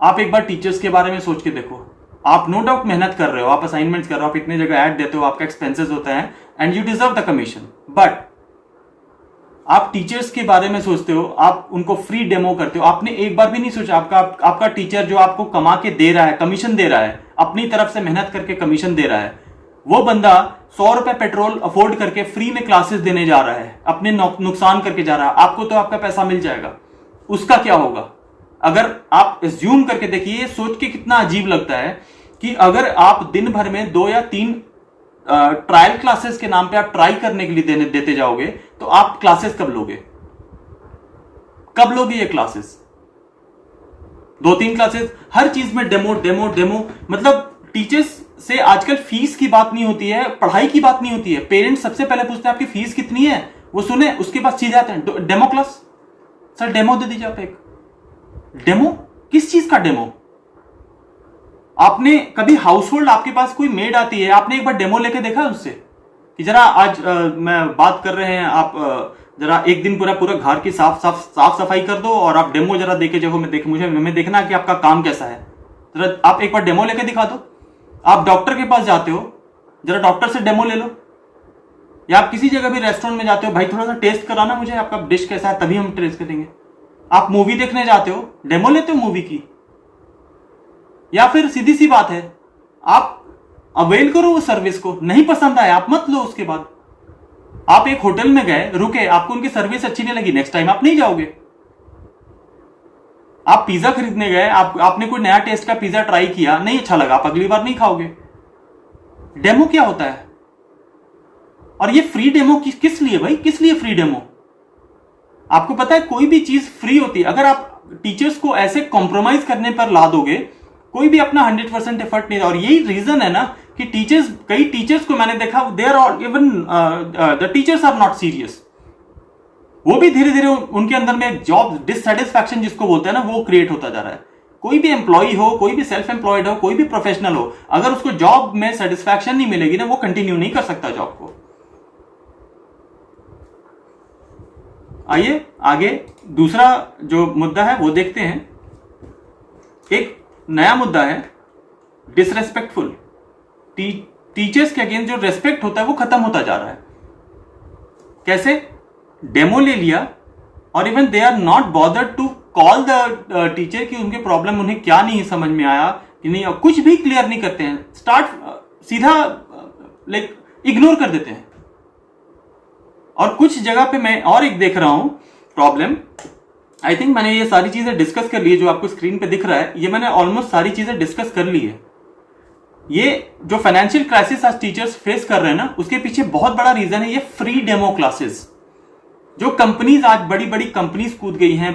आप एक बार टीचर्स के बारे में सोच के देखो, आप नो डाउट मेहनत कर रहे हो, आप असाइनमेंट्स कर रहे हो, आप इतनी जगह ऐड देते हो, आपका एक्सपेंसेस होता है and you deserve the commission, but आप टीचर्स के बारे में सोचते हो, आप उनको फ्री डेमो करते हो। आपने एक बार भी नहीं सोचा आपका टीचर जो आपको कमा के दे रहा है, कमीशन दे रहा है, अपनी तरफ से मेहनत करके कमीशन दे रहा है, वो बंदा 100 रुपए पेट्रोल अफोर्ड करके फ्री में क्लासेस देने जा रहा है, अपने नुकसान करके जा रहा है। आपको तो आपका पैसा मिल जाएगा, उसका क्या होगा? अगर आप एज्यूम करके देखिए, सोच के कितना अजीब लगता है कि अगर आप दिन भर में 2 या 3 ट्रायल क्लासेस के नाम पे आप ट्राई करने के लिए देते जाओगे तो आप क्लासेस कब लोगे? कब लोगे ये क्लासेस? 2-3 क्लासेस, हर चीज में डेमो डेमो डेमो। मतलब टीचर्स से आजकल फीस की बात नहीं होती है, पढ़ाई की बात नहीं होती है। पेरेंट्स सबसे पहले पूछते हैं आपकी फीस कितनी है, वो सुने उसके बाद सीधे आते हैं डेमो क्लास। सर डेमो दे दीजिए आप एक। डेमो किस चीज का डेमो? आपने कभी हाउस होल्ड, आपके पास कोई मेड आती है, आपने एक बार डेमो लेके देखा उससे कि जरा आज मैं बात कर रहे हैं, आप जरा एक दिन पूरा घर की साफ सफाई कर दो और आप डेमो जरा देके देखो, मुझे हमें देखना कि आपका काम कैसा है, जरा आप एक बार डेमो लेके दिखा दो। आप डॉक्टर के पास जाते हो, जरा डॉक्टर से डेमो ले लो, या आप किसी जगह भी रेस्टोरेंट में जाते हो, भाई थोड़ा सा टेस्ट कराना मुझे, आपका डिश कैसा है, तभी हम टेस्ट करेंगे। आप मूवी देखने जाते हो, डेमो लेते हो मूवी की। या फिर सीधी सी बात है, आप अवेल करो उस सर्विस को, नहीं पसंद आया आप मत लो। उसके बाद आप एक होटल में गए, रुके, आपको उनकी सर्विस अच्छी नहीं लगी, नेक्स्ट टाइम आप नहीं जाओगे। आप पिज्जा खरीदने गए, आपने कोई नया टेस्ट का पिज्जा ट्राई किया, नहीं अच्छा लगा, आप अगली बार नहीं खाओगे। डेमो क्या होता है? और ये फ्री डेमो किस लिए भाई, किस लिए फ्री डेमो? आपको पता है कोई भी चीज फ्री होती है, अगर आप टीचर्स को ऐसे कॉम्प्रोमाइज करने पर ला दोगे, कोई भी अपना 100% एफर्ट नहीं। और यही रीजन है ना कि कई टीचर्स को मैंने देखा, they are all, even the teachers are not serious. वो भी धीरे धीरे उनके अंदर में एक जॉब डिससेटिस्फैक्शन जिसको बोलते हैं ना, वो क्रिएट होता जा रहा है। कोई भी एम्प्लॉय हो, कोई भी सेल्फ एम्प्लॉयड हो, कोई भी प्रोफेशनल हो, अगर उसको जॉब में सेटिस्फैक्शन नहीं मिलेगी ना, वो कंटिन्यू नहीं कर सकता जॉब को। आइए आगे दूसरा जो मुद्दा है वो देखते हैं। एक नया मुद्दा है डिसरेस्पेक्टफुल। टीचर्स के अगेंस्ट जो रेस्पेक्ट होता है वो खत्म होता जा रहा है। कैसे? डेमो ले लिया और even they are not bothered to call the teacher कि उनके प्रॉब्लम उन्हें क्या नहीं समझ में आया कि नहीं, कुछ भी क्लियर नहीं करते हैं, सीधा लाइक इग्नोर कर देते हैं। और कुछ जगह पे मैं और एक देख रहा हूं प्रॉब्लम, आई थिंक मैंने ये सारी चीजें डिस्कस कर ली है, जो आपको स्क्रीन पे दिख रहा है ये मैंने ऑलमोस्ट सारी चीजें डिस्कस कर ली है। ये जो फाइनेंशियल क्राइसिस आज टीचर्स फेस कर रहे हैं ना, उसके पीछे बहुत बड़ा रीजन है ये फ्री डेमो क्लासेस। जो कंपनीज आज बड़ी बड़ी कंपनीज कूद गई हैं,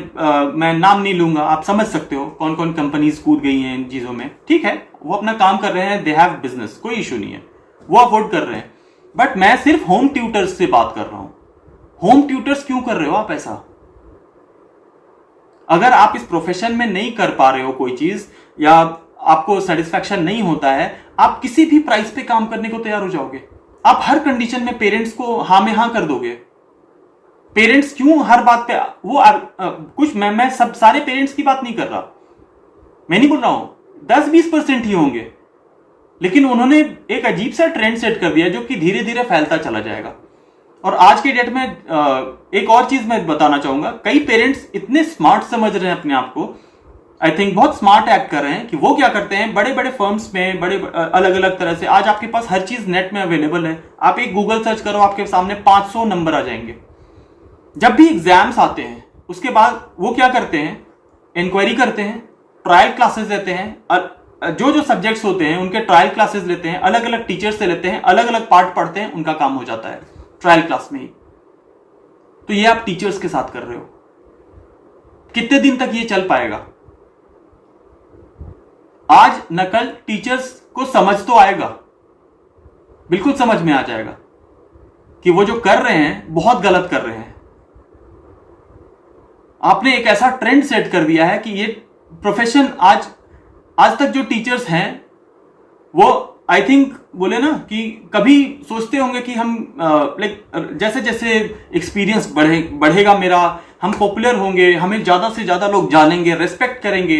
मैं नाम नहीं लूंगा, आप समझ सकते हो कौन कौन कंपनीज कूद गई हैं इन चीजों में, ठीक है, वो अपना काम कर रहे हैं, दे हैव बिजनेस, कोई इशू नहीं है, वो अफोर्ड कर रहे हैं। बट मैं सिर्फ होम ट्यूटर्स से बात कर रहा हूं। होम ट्यूटर्स क्यों कर रहे हो आप ऐसा? अगर आप इस प्रोफेशन में नहीं कर पा रहे हो कोई चीज, या आपको सेटिस्फैक्शन नहीं होता है, आप किसी भी प्राइस पे काम करने को तैयार हो जाओगे। आप हर कंडीशन में पेरेंट्स को हाँ में हाँ कर दोगे। पेरेंट्स क्यों हर बात पे वो कुछ मैं सब सारे पेरेंट्स की बात नहीं कर रहा, मैं नहीं बोल रहा हूं 10-20% ही होंगे, लेकिन उन्होंने एक अजीब सा ट्रेंड सेट कर दिया जो कि धीरे धीरे फैलता चला जाएगा। और आज के डेट में एक और चीज मैं बताना चाहूंगा, कई पेरेंट्स इतने स्मार्ट समझ रहे हैं अपने आप को, आई थिंक बहुत स्मार्ट एक्ट कर रहे हैं, कि वो क्या करते हैं, बड़े बड़े फर्म्स में बड़े अलग अलग तरह से आज आपके पास हर चीज नेट में अवेलेबल है। आप एक गूगल सर्च करो, आपके सामने 500 नंबर आ जाएंगे। जब भी एग्जाम्स आते हैं उसके बाद वो क्या करते हैं, इंक्वायरी करते हैं, ट्रायल क्लासेस लेते हैं, जो जो सब्जेक्ट्स होते हैं उनके ट्रायल क्लासेस लेते हैं, अलग अलग टीचर्स से लेते हैं, अलग अलग पार्ट पढ़ते हैं, उनका काम हो जाता है ट्रायल क्लास में ही। तो ये आप टीचर्स के साथ कर रहे हो। कितने दिन तक ये चल पाएगा? आज न कल टीचर्स को समझ तो आएगा, बिल्कुल समझ में आ जाएगा कि वो जो कर रहे हैं बहुत गलत कर रहे हैं। आपने एक ऐसा ट्रेंड सेट कर दिया है कि ये प्रोफेशन आज तक जो टीचर्स हैं वो आई थिंक बोले ना कि कभी सोचते होंगे कि हम लाइक जैसे जैसे एक्सपीरियंस बढ़ेगा मेरा, हम पॉपुलर होंगे, हमें ज्यादा से ज्यादा लोग जानेंगे, रेस्पेक्ट करेंगे,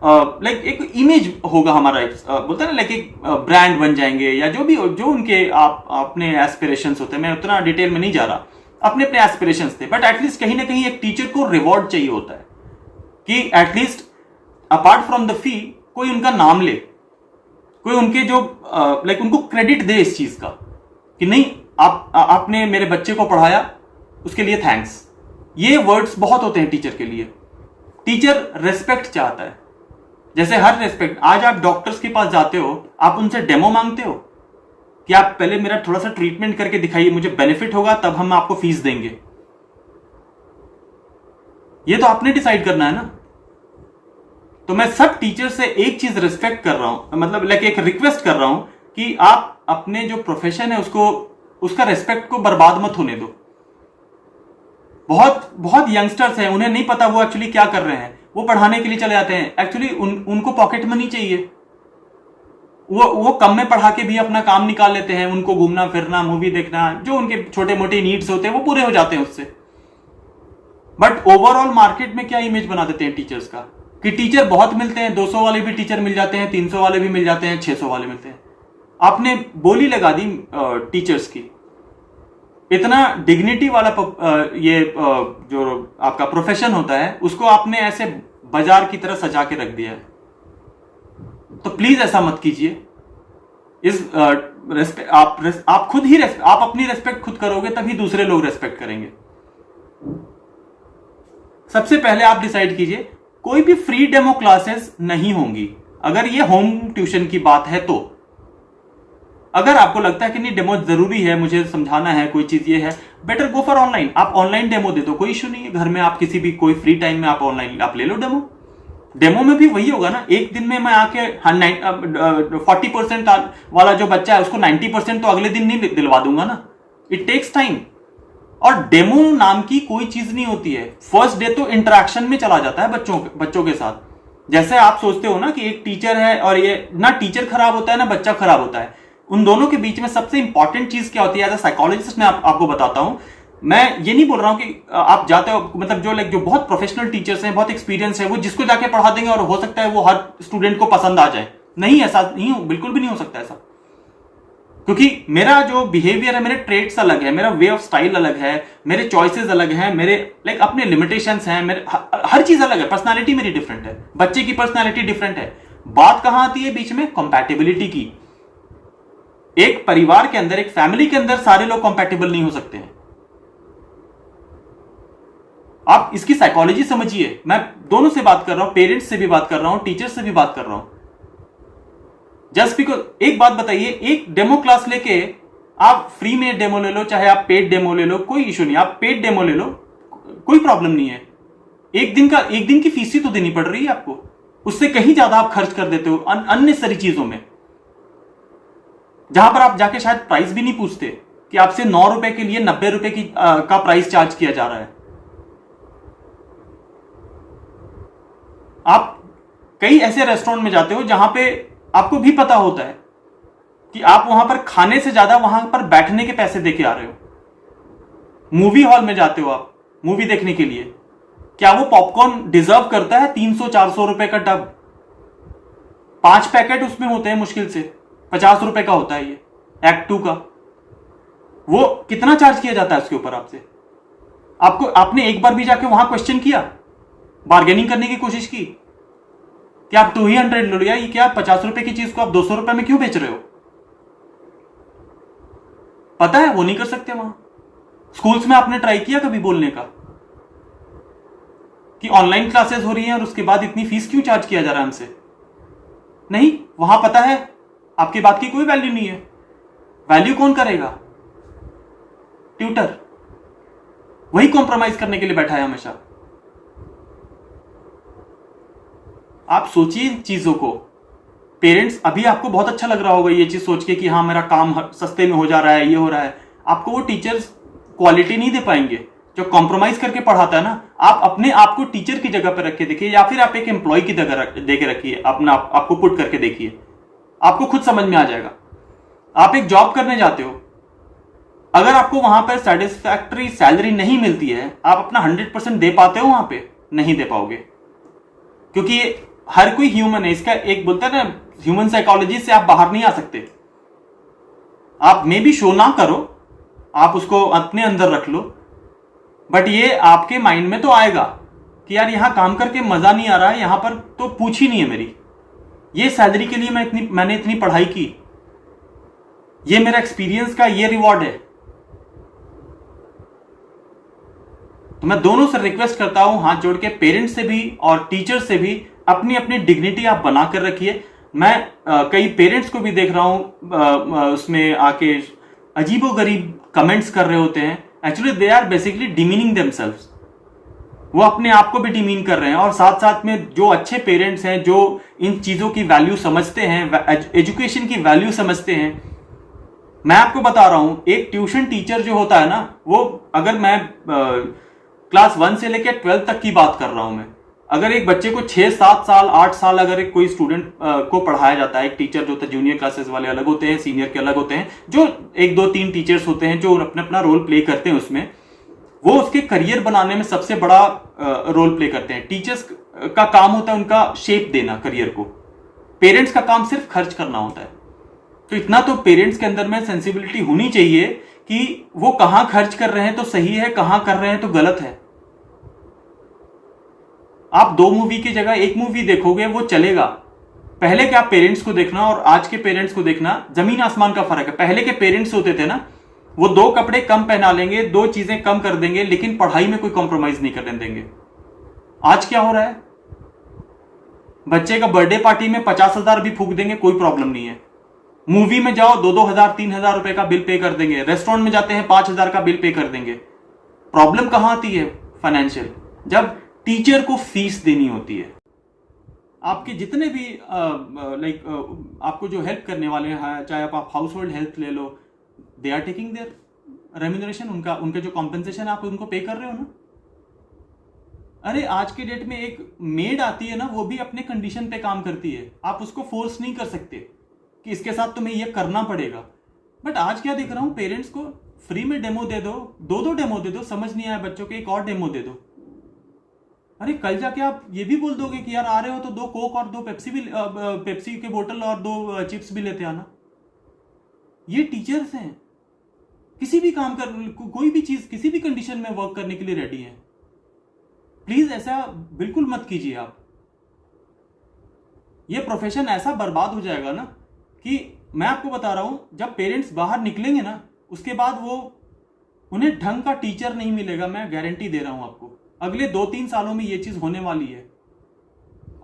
लाइक एक इमेज होगा हमारा, बोलते हैं ना, लाइक एक ब्रांड बन जाएंगे, या जो भी जो उनके अपने एस्पिरेशंस होते हैं। मैं उतना डिटेल में नहीं जा रहा, अपने अपने एस्पिरेशंस थे, बट एटलीस्ट कहीं ना कहीं एक टीचर को रिवॉर्ड चाहिए होता है कि at least apart from the fee कोई उनका नाम ले, कोई उनके जो लाइक उनको क्रेडिट दे इस चीज का कि नहीं आपने मेरे बच्चे को पढ़ाया, उसके लिए थैंक्स। ये वर्ड्स बहुत होते हैं टीचर के लिए। टीचर रेस्पेक्ट चाहता है, जैसे हर रेस्पेक्ट। आज आप डॉक्टर्स के पास जाते हो, आप उनसे डेमो मांगते हो कि आप पहले मेरा थोड़ा सा ट्रीटमेंट करके दिखाइए, मुझे बेनिफिट होगा तब हम आपको फीस देंगे। ये तो आपने डिसाइड करना है ना। तो मैं सब टीचर से एक चीज रिस्पेक्ट कर रहा हूं, मतलब लाइक एक रिक्वेस्ट कर रहा हूं कि आप अपने जो प्रोफेशन है उसका रेस्पेक्ट को बर्बाद मत होने दो। बहुत यंगस्टर्स हैं, उन्हें नहीं पता वो एक्चुअली क्या कर रहे हैं, वो पढ़ाने के लिए चले जाते हैं। एक्चुअली उनको पॉकेट मनी चाहिए, वो कम में पढ़ा के भी अपना काम निकाल लेते हैं। उनको घूमना फिरना, मूवी देखना, जो उनके छोटे मोटे नीड्स होते हैं वो पूरे हो जाते हैं उससे। बट ओवरऑल मार्केट में क्या इमेज बना देते हैं टीचर्स का कि टीचर बहुत मिलते हैं, 200 वाले भी टीचर मिल जाते हैं, 300 वाले भी मिल जाते हैं, 600 वाले मिलते हैं। आपने बोली लगा दी टीचर्स की। इतना डिग्निटी वाला ये जो आपका प्रोफेशन होता है उसको आपने ऐसे बाजार की तरह सजा के रख दिया है। तो प्लीज ऐसा मत कीजिए। आप खुद ही आप अपनी रेस्पेक्ट खुद करोगे तभी दूसरे लोग रेस्पेक्ट करेंगे। सबसे पहले आप डिसाइड कीजिए, कोई भी फ्री डेमो क्लासेस नहीं होंगी। अगर ये होम ट्यूशन की बात है तो अगर आपको लगता है कि नहीं डेमो जरूरी है, मुझे समझाना है कोई चीज ये है, बेटर गो फॉर ऑनलाइन। आप ऑनलाइन डेमो दे दो, कोई इशू नहीं है। घर में आप किसी भी कोई फ्री टाइम में आप ऑनलाइन आप ले लो डेमो। डेमो में भी वही होगा ना, एक दिन में मैं आके 40% वाला जो बच्चा है उसको 90% तो अगले दिन नहीं दिलवा दूंगा ना। It takes time. और डेमो नाम की कोई चीज नहीं होती है। फर्स्ट डे तो इंटरेक्शन में चला जाता है बच्चों के साथ। जैसे आप सोचते हो ना कि एक टीचर है और ये ना टीचर खराब होता है ना बच्चा खराब होता है, उन दोनों के बीच में सबसे इंपॉर्टेंट चीज क्या होती है? एज अ साइकोलॉजिस्ट मैं आपको बताता हूं। मैं ये नहीं बोल रहा हूं कि आप जाते हो, मतलब जो बहुत प्रोफेशनल टीचर्स हैं, बहुत एक्सपीरियंस है, वो जिसको जाके पढ़ा देंगे और हो सकता है वो हर स्टूडेंट को पसंद आ जाए। नहीं, ऐसा नहीं, बिल्कुल भी नहीं हो सकता ऐसा। क्योंकि मेरा जो बिहेवियर है, मेरे ट्रेट्स अलग है, मेरा वे ऑफ स्टाइल अलग है, मेरे चॉइसेस अलग हैं, मेरे अपने लिमिटेशंस हैं, मेरे हर चीज अलग है। पर्सनालिटी मेरी डिफरेंट है, बच्चे की पर्सनालिटी डिफरेंट है। बात कहां आती है बीच में? कंपैटिबिलिटी की। एक परिवार के अंदर, एक फैमिली के अंदर सारे लोग कंपैटिबल नहीं हो सकते हैं। आप इसकी साइकोलॉजी समझिए। मैं दोनों से बात कर रहा हूं, पेरेंट्स से भी बात कर रहा हूं, टीचर्स से भी बात कर रहा हूं। जस्ट बिकॉज, एक बात बताइए, एक डेमो क्लास लेके आप फ्री में डेमो ले लो, चाहे आप पेड डेमो ले लो, कोई इशू नहीं। आप पेड डेमो ले लो, कोई प्रॉब्लम नहीं है। एक दिन की फीस ही तो देनी पड़ रही है आपको, उससे कहीं ज्यादा आप खर्च कर देते हो अननेसेसरी चीजों में, जहां पर आप जाके शायद प्राइस भी नहीं पूछते कि आपसे 9 रुपए के लिए 90 रुपए का प्राइस चार्ज किया जा रहा है। आप कई ऐसे रेस्टोरेंट में जाते हो जहां पे आपको भी पता होता है कि आप वहां पर खाने से ज्यादा वहां पर बैठने के पैसे देके आ रहे हो। मूवी हॉल में जाते हो आप मूवी देखने के लिए, क्या वो पॉपकॉर्न डिजर्व करता है 300-400 रुपए का डब? 5 पैकेट उसमें होते हैं, मुश्किल से 50 रुपए का होता है ये एक्ट 2 का। वो कितना चार्ज किया जाता है उसके ऊपर आपसे? आपने एक बार भी जाके वहां क्वेश्चन किया, बार्गेनिंग करने की कोशिश की कि आप 200 लो लिया, ये क्या 50 रुपए की चीज को आप 200 रुपए में क्यों बेच रहे हो? पता है वो नहीं कर सकते वहां। स्कूल्स में आपने ट्राई किया कभी बोलने का? कि ऑनलाइन क्लासेस हो रही हैं और उसके बाद इतनी फीस क्यों चार्ज किया जा रहा है हमसे? नहीं, वहां पता है आपकी बात की कोई वैल्यू नहीं है। वैल्यू कौन करेगा? ट्यूटर। वही कॉम्प्रोमाइज करने के लिए बैठा है हमेशा। आप सोचिए इन चीजों को। पेरेंट्स, अभी आपको बहुत अच्छा लग रहा होगा ये चीज सोच के कि हाँ मेरा काम सस्ते में हो जा रहा है, ये हो रहा है। आपको वो टीचर्स क्वालिटी नहीं दे पाएंगे जो कॉम्प्रोमाइज करके पढ़ाता है ना। आप अपने आप को टीचर की जगह पर रख के देखिए, या फिर आप एक एम्प्लॉय की जगह दे के रखिए, अपना आपको पुट करके देखिए, आपको खुद समझ में आ जाएगा। आप एक जॉब करने जाते हो, अगर आपको वहां पर सेटिस्फैक्टरी सैलरी नहीं मिलती है, आप अपना 100% दे पाते हो वहां पे? नहीं दे पाओगे, क्योंकि हर कोई ह्यूमन है। इसका एक बोलता है ना, ह्यूमन साइकोलॉजी से आप बाहर नहीं आ सकते। आप मे भी शो ना करो, आप उसको अपने अंदर रख लो, बट ये आपके माइंड में तो आएगा कि यार यहां काम करके मजा नहीं आ रहा है, यहां पर तो पूछ ही नहीं है मेरी, ये सैलरी के लिए मैंने इतनी पढ़ाई की, ये मेरा एक्सपीरियंस का ये रिवॉर्ड है। तो मैं दोनों से रिक्वेस्ट करता हूं, हाथ जोड़ के, पेरेंट्स से भी और टीचर से भी, अपनी अपनी डिग्निटी आप बना कर रखिए। मैं कई पेरेंट्स को भी देख रहा हूं उसमें आके अजीबोगरीब कमेंट्स कर रहे होते हैं। Actually they are basically demeaning themselves. वो अपने आप को भी डिमीन कर रहे हैं, और साथ साथ में जो अच्छे पेरेंट्स हैं, जो इन चीजों की वैल्यू समझते हैं, एजुकेशन की वैल्यू समझते हैं, मैं आपको बता रहा हूं, एक ट्यूशन टीचर जो होता है ना, वो, अगर मैं क्लास 1 से लेकर 12 तक की बात कर रहा हूं मैं, अगर एक बच्चे को 6, 7 साल, 8 साल अगर एक कोई स्टूडेंट को पढ़ाया जाता है, एक टीचर जो होता है, जूनियर क्लासेस वाले अलग होते हैं, सीनियर के अलग होते हैं, जो 1, 2, 3 टीचर्स होते हैं जो अपना अपना रोल प्ले करते हैं उसमें, वो उसके करियर बनाने में सबसे बड़ा रोल प्ले करते हैं। टीचर्स का काम होता है उनका शेप देना करियर को, पेरेंट्स का काम सिर्फ खर्च करना होता है। तो इतना तो पेरेंट्स के अंदर में सेंसिबिलिटी होनी चाहिए कि वो कहां खर्च कर रहे हैं तो सही है, कहां कर रहे हैं तो गलत है। आप 2 मूवी की जगह 1 मूवी देखोगे, वो चलेगा। पहले के आप पेरेंट्स को देखना और आज के पेरेंट्स को देखना, जमीन आसमान का फर्क है। पहले के पेरेंट्स होते थे ना, वो 2 कपड़े कम पहना लेंगे, 2 चीजें कम कर देंगे, लेकिन पढ़ाई में कोई कॉम्प्रोमाइज नहीं करने देंगे। आज क्या हो रहा है? बच्चे का बर्थडे पार्टी में 50,000 भी फूक देंगे, कोई प्रॉब्लम नहीं है। मूवी में जाओ 2-2 हजार 3 हजार रुपए का बिल पे कर देंगे, रेस्टोरेंट में जाते हैं 5,000 का बिल पे कर देंगे। प्रॉब्लम कहां आती है? फाइनेंशियल। जब टीचर को फीस देनी होती है, आपके जितने भी आपको जो हेल्प करने वाले हैं, चाहे आप हाउस होल्ड हेल्प ले लो, they are taking their remuneration, उनका जो कॉम्पेंसेशन आप उनको पे कर रहे हो ना। अरे आज के डेट में एक मेड आती है ना, वो भी अपने कंडीशन पे काम करती है, आप उसको फोर्स नहीं कर सकते कि इसके साथ तुम्हें ये करना पड़ेगा। बट आज क्या देख रहा हूं, पेरेंट्स को फ्री में डेमो दे दो, 2-2 डेमो दे दो, समझ नहीं आया बच्चों के, एक और डेमो दे दो। अरे कल जाके आप ये भी बोल दोगे कि यार आ रहे हो तो 2 कोक और 2 पेप्सी के बोतल और 2 चिप्स भी लेते आना। ये टीचर्स हैं, किसी भी काम कर, कोई भी चीज किसी भी कंडीशन में वर्क करने के लिए रेडी हैं। प्लीज ऐसा बिल्कुल मत कीजिए आप। ये प्रोफेशन ऐसा बर्बाद हो जाएगा ना, कि मैं आपको बता रहा हूं, जब पेरेंट्स बाहर निकलेंगे ना, उसके बाद वो, उन्हें ढंग का टीचर नहीं मिलेगा। मैं गारंटी दे रहा हूं आपको, अगले 2-3 सालों में ये चीज होने वाली है।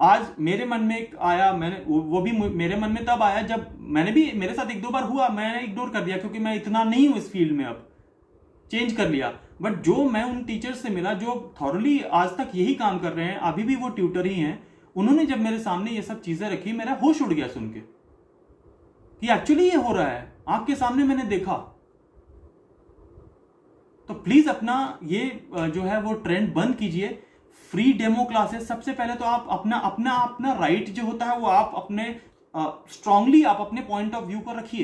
आज मेरे मन में एक आया, मैंने वो भी मेरे मन में तब आया जब मैंने भी, मेरे साथ 1-2 बार हुआ, मैंने इग्नोर कर दिया क्योंकि मैं इतना नहीं हूं इस फील्ड में, अब चेंज कर लिया। बट जो मैं उन टीचर्स से मिला जो थॉरली आज तक यही काम कर रहे हैं, अभी भी वो ट्यूटर ही हैं, उन्होंने जब मेरे सामने ये सब चीजें रखी, मेरा होश उड़ गया सुन के कि एक्चुअली ये हो रहा है, आपके सामने मैंने देखा। तो प्लीज अपना ये जो है वो ट्रेंड बंद कीजिए। फ्री डेमो क्लासेस, सबसे पहले तो आप अपना राइट जो होता है वो आप अपने स्ट्रांगली आप अपने पॉइंट ऑफ व्यू पर रखिए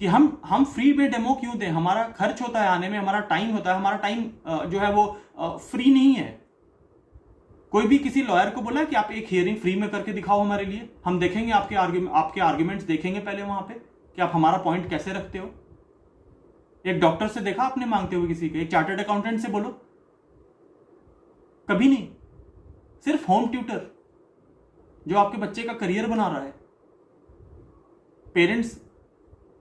कि हम फ्री में डेमो क्यों दें। हमारा खर्च होता है आने में, हमारा टाइम होता है, हमारा टाइम जो है वो फ्री नहीं है। कोई भी किसी लॉयर को बोला कि आप एक हियरिंग फ्री में करके दिखाओ हमारे लिए, हम देखेंगे आपके आर्ग्यूमेंट्स देखेंगे पहले वहां पे कि आप हमारा पॉइंट कैसे रखते हो। एक डॉक्टर से देखा आपने मांगते हुए किसी के? एक चार्टर्ड अकाउंटेंट से बोलो? कभी नहीं। सिर्फ होम ट्यूटर जो आपके बच्चे का करियर बना रहा है। पेरेंट्स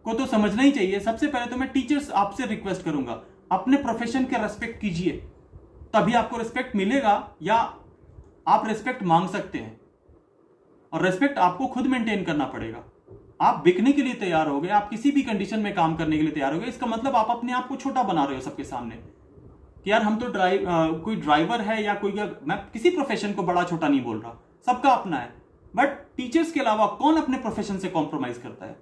को तो समझना ही चाहिए। सबसे पहले तो मैं टीचर्स आपसे रिक्वेस्ट करूंगा, अपने प्रोफेशन के रेस्पेक्ट कीजिए, तभी आपको रिस्पेक्ट मिलेगा या आप रिस्पेक्ट मांग सकते हैं। और रिस्पेक्ट आपको खुद मेंटेन करना पड़ेगा। आप बिकने के लिए तैयार हो गए, आप किसी भी कंडीशन में काम करने के लिए तैयार हो गए, इसका मतलब आप अपने आप को छोटा बना रहे हो सबके सामने कि यार हम तो कोई ड्राइवर है या कोई, मैं किसी प्रोफेशन को बड़ा छोटा नहीं बोल रहा, सबका अपना है। बट टीचर्स के अलावा कौन अपने प्रोफेशन से कॉम्प्रोमाइज करता है?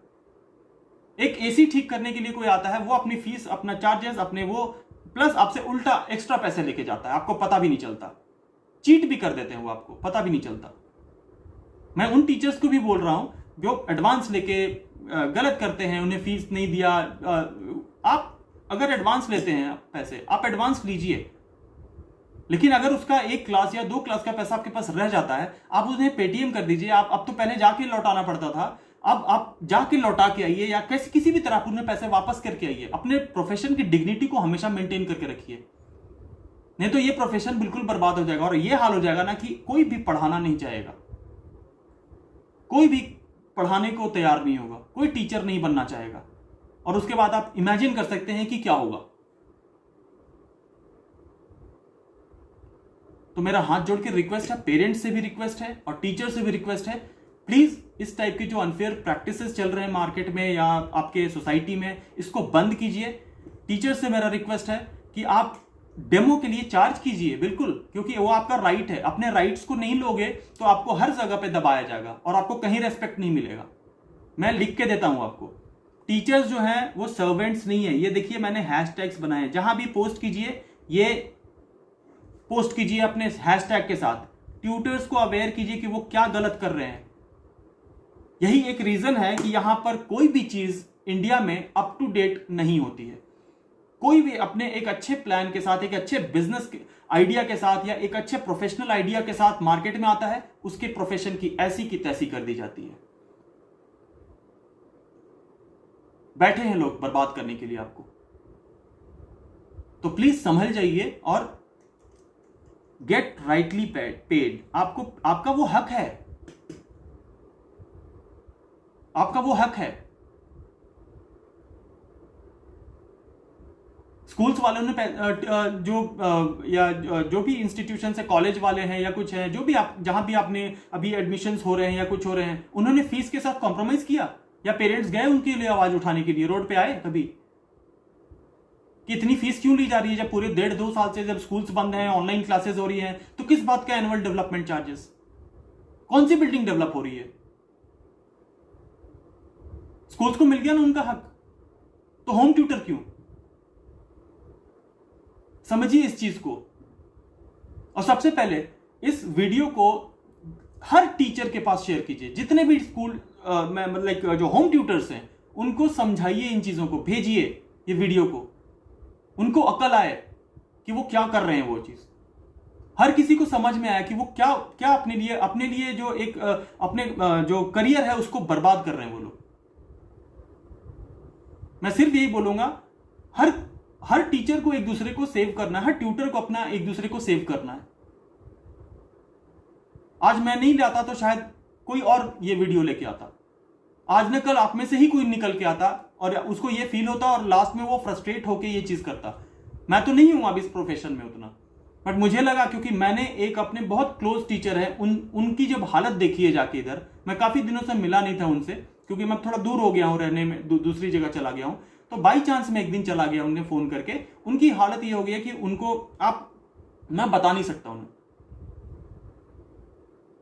एक एसी ठीक करने के लिए कोई आता है, वो अपनी फीस, अपना चार्जेस, अपने वो प्लस आपसे उल्टा एक्स्ट्रा पैसे लेके जाता है, आपको पता भी नहीं चलता। चीट भी कर देते हैं वो, आपको पता भी नहीं चलता। मैं उन टीचर्स को भी बोल रहा हूं जो एडवांस लेके गलत करते हैं, उन्हें फीस नहीं दिया। आप अगर एडवांस लेते हैं पैसे, आप एडवांस लीजिए, लेकिन अगर उसका 1 क्लास या 2 क्लास का पैसा आपके पास रह जाता है, आप उन्हें पेटीएम कर दीजिए। आप अब तो पहले जाके लौटाना पड़ता था, अब आप जाके लौटा के आइए या किसी भी तरह उन्हें पैसे वापस करके आइए। अपने प्रोफेशन की डिग्निटी को हमेशा मेंटेन करके रखिए, नहीं तो ये प्रोफेशन बिल्कुल बर्बाद हो जाएगा। और ये हाल हो जाएगा ना कि कोई भी पढ़ाना नहीं चाहेगा, कोई भी पढ़ाने को तैयार नहीं होगा, कोई टीचर नहीं बनना चाहेगा। और उसके बाद आप इमेजिन कर सकते हैं कि क्या होगा। तो मेरा हाथ जोड़ के रिक्वेस्ट है, पेरेंट्स से भी रिक्वेस्ट है और टीचर से भी रिक्वेस्ट है, प्लीज इस टाइप की जो अनफेयर प्रैक्टिसेस चल रहे हैं मार्केट में या आपके सोसाइटी में, इसको बंद कीजिए। टीचर से मेरा रिक्वेस्ट है कि आप डेमो के लिए चार्ज कीजिए, बिल्कुल, क्योंकि वो आपका राइट है। अपने राइट्स को नहीं लोगे तो आपको हर जगह पे दबाया जाएगा और आपको कहीं रेस्पेक्ट नहीं मिलेगा। मैं लिख के देता हूं आपको, टीचर्स जो हैं वो सर्वेंट्स नहीं है। ये देखिए मैंने हैशटैग्स बनाए, जहां भी पोस्ट कीजिए ये पोस्ट कीजिए अपने हैशटैग के साथ। ट्यूटर्स को अवेयर कीजिए कि वो क्या गलत कर रहे हैं। यही एक रीजन है कि यहां पर कोई भी चीज इंडिया में अप टू डेट नहीं होती है। कोई भी अपने एक अच्छे प्लान के साथ, एक अच्छे बिजनेस आइडिया के साथ या एक अच्छे प्रोफेशनल आइडिया के साथ मार्केट में आता है, उसके प्रोफेशन की ऐसी की तैसी कर दी जाती है। बैठे हैं लोग बर्बाद करने के लिए आपको। तो प्लीज संभल जाइए और गेट राइटली पेड। आपको, आपका वो हक है, आपका वो हक है। स्कूल्स वालों ने जो भी इंस्टीट्यूशन है, कॉलेज वाले हैं या कुछ है, जो भी आप जहां भी आपने अभी एडमिशन्स हो रहे हैं या कुछ हो रहे हैं, उन्होंने फीस के साथ कॉम्प्रोमाइज किया? या पेरेंट्स गए उनके लिए आवाज उठाने के लिए, रोड पे आए कभी कि इतनी फीस क्यों ली जा रही है? जब पूरे 1.5-2 साल से जब स्कूल्स बंद हैं, ऑनलाइन क्लासेस हो रही हैं, तो किस बात का एनुअल डेवलपमेंट चार्जेस? कौन सी बिल्डिंग डेवलप हो रही है? स्कूल्स को मिल गया ना उनका हक, तो होम ट्यूटर क्यों? समझिए इस चीज को। और सबसे पहले इस वीडियो को हर टीचर के पास शेयर कीजिए, जितने भी स्कूल में मतलब जो होम ट्यूटर्स हैं उनको समझाइए, इन चीजों को भेजिए, ये वीडियो को, उनको अकल आए कि वो क्या कर रहे हैं। वो चीज हर किसी को समझ में आया कि वो क्या क्या अपने लिए जो एक अपने जो करियर है उसको बर्बाद कर रहे हैं वो लोग। मैं सिर्फ यही बोलूंगा, हर टीचर को एक दूसरे को सेव करना है, हर ट्यूटर को अपना एक दूसरे को सेव करना है। आज मैं नहीं लाता तो शायद कोई और ये वीडियो लेके आता, आज न कल आप में से ही कोई निकल के आता और उसको ये फील होता और लास्ट में वो फ्रस्ट्रेट होके ये चीज करता। मैं तो नहीं हूं अब इस प्रोफेशन में उतना, बट मुझे लगा क्योंकि मैंने एक अपने बहुत क्लोज टीचर है, उनकी जब हालत देखी है जाके इधर, मैं काफी दिनों से मिला नहीं था उनसे क्योंकि मैं थोड़ा दूर हो गया हूं रहने में, दूसरी जगह चला गया हूं। तो बाई चांस में एक दिन चला गया, उन्हें फोन करके, उनकी हालत ये हो गई है कि उनको मैं बता नहीं सकता उन्हें,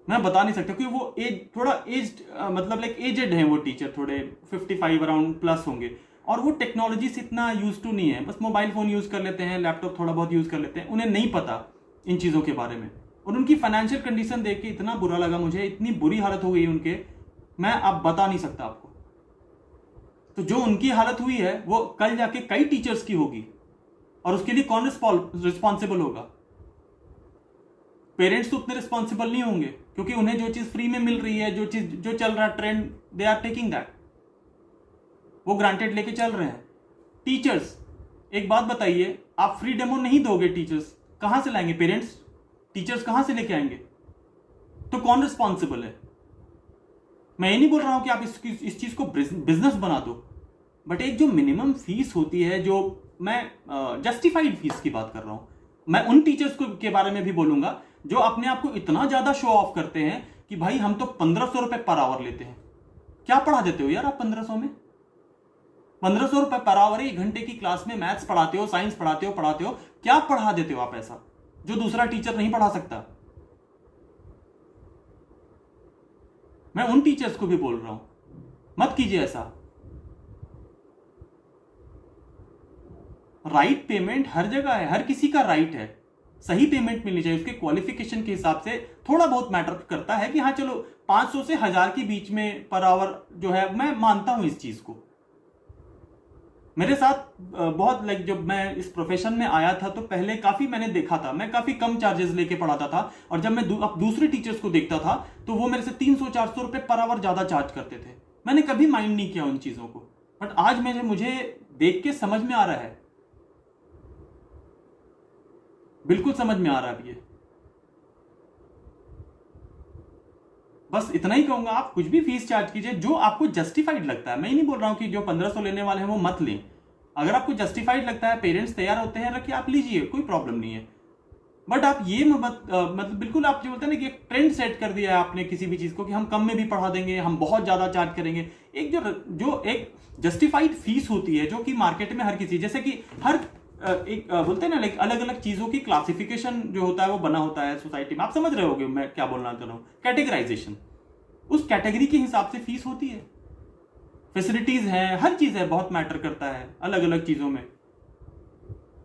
मैं बता नहीं सकता क्योंकि वो थोड़ा एज्ड, मतलब लाइक एजेड है वो टीचर, थोड़े 55 अराउंड प्लस होंगे और वो टेक्नोलॉजी से इतना यूज टू नहीं है, बस मोबाइल फोन यूज कर लेते हैं, लैपटॉप थोड़ा बहुत यूज कर लेते हैं, उन्हें नहीं पता इन चीजों के बारे में। और उनकी फाइनेंशियल कंडीशन देख के इतना बुरा लगा मुझे, इतनी बुरी हालत हो गई उनके, मैं अब बता नहीं सकता आपको। तो जो उनकी हालत हुई है वो कल जाके कई टीचर्स की होगी और उसके लिए कौन रिस्पॉन्सिबल होगा? पेरेंट्स तो उतने रिस्पॉन्सिबल नहीं होंगे क्योंकि उन्हें जो चीज फ्री में मिल रही है, जो चल रहा है trend, they are taking that, वो ग्रांटेड लेके चल रहे हैं। टीचर्स, एक बात बताइए, आप फ्री डेमो नहीं दोगे, टीचर्स कहां से लाएंगे? पेरेंट्स टीचर्स कहां से लेके आएंगे? तो कौन रिस्पॉन्सिबल है? मैं ये नहीं बोल रहा हूं कि आप इस चीज को बिजनेस बना दो, बट एक जो मिनिमम फीस होती है, जो मैं जस्टिफाइड फीस की बात कर रहा हूं, मैं उन टीचर्स को के बारे में भी बोलूंगा जो अपने आप को इतना ज्यादा शो ऑफ करते हैं कि भाई हम तो 1500 रुपए पर आवर लेते हैं। क्या पढ़ा देते हो यार आप 1500 में? 1500 रुपए पर आवर, 1 घंटे की क्लास में मैथ्स पढ़ाते हो, साइंस पढ़ाते हो, क्या पढ़ा देते हो आप ऐसा जो दूसरा टीचर नहीं पढ़ा सकता? मैं उन टीचर्स को भी बोल रहा हूं, मत कीजिए ऐसा। राइट पेमेंट हर जगह है, हर किसी का राइट है, सही पेमेंट मिलनी चाहिए। उसके क्वालिफिकेशन के हिसाब से थोड़ा बहुत मैटर करता है कि हाँ चलो 500 से 1000 के बीच में पर आवर जो है, मैं मानता हूं इस चीज को। मेरे साथ बहुत जब मैं इस प्रोफेशन में आया था तो पहले काफी मैंने देखा था, मैं काफी कम चार्जेस लेके पढ़ाता था, और जब मैं अब दूसरे टीचर्स को देखता था तो वो मेरे से 300-400 रुपए पर आवर ज्यादा चार्ज करते थे। मैंने कभी माइंड नहीं किया उन चीजों को, बट आज मुझे देख के समझ में आ रहा है, बिल्कुल समझ में आ रहा है। ये बस इतना ही कहूंगा, आप कुछ भी फीस चार्ज कीजिए जो आपको जस्टिफाइड लगता है। मैं नहीं बोल रहा हूं कि जो 1500 लेने वाले हैं वो मत लें। अगर आपको जस्टिफाइड लगता है, पेरेंट्स तैयार होते हैं, रखिए, आप लीजिए, कोई प्रॉब्लम नहीं है। बट आप ये मतलब बिल्कुल आप जो बोलते हैं ना कि एक ट्रेंड सेट कर दिया है आपने किसी भी चीज को कि हम कम में भी पढ़ा देंगे, हम बहुत ज्यादा चार्ज करेंगे। एक जो एक जस्टिफाइड फीस होती है जो कि मार्केट में हर किसी, जैसे कि हर एक बोलते हैं ना अलग अलग चीजों की क्लासिफिकेशन जो होता है वो बना होता है सोसाइटी में। आप समझ रहे होगे मैं क्या बोलना चाह रहा हूं, कैटेगराइजेशन। उस कैटेगरी के हिसाब से फीस होती है, फैसिलिटीज हैं, हर चीज है, बहुत मैटर करता है अलग अलग चीजों में।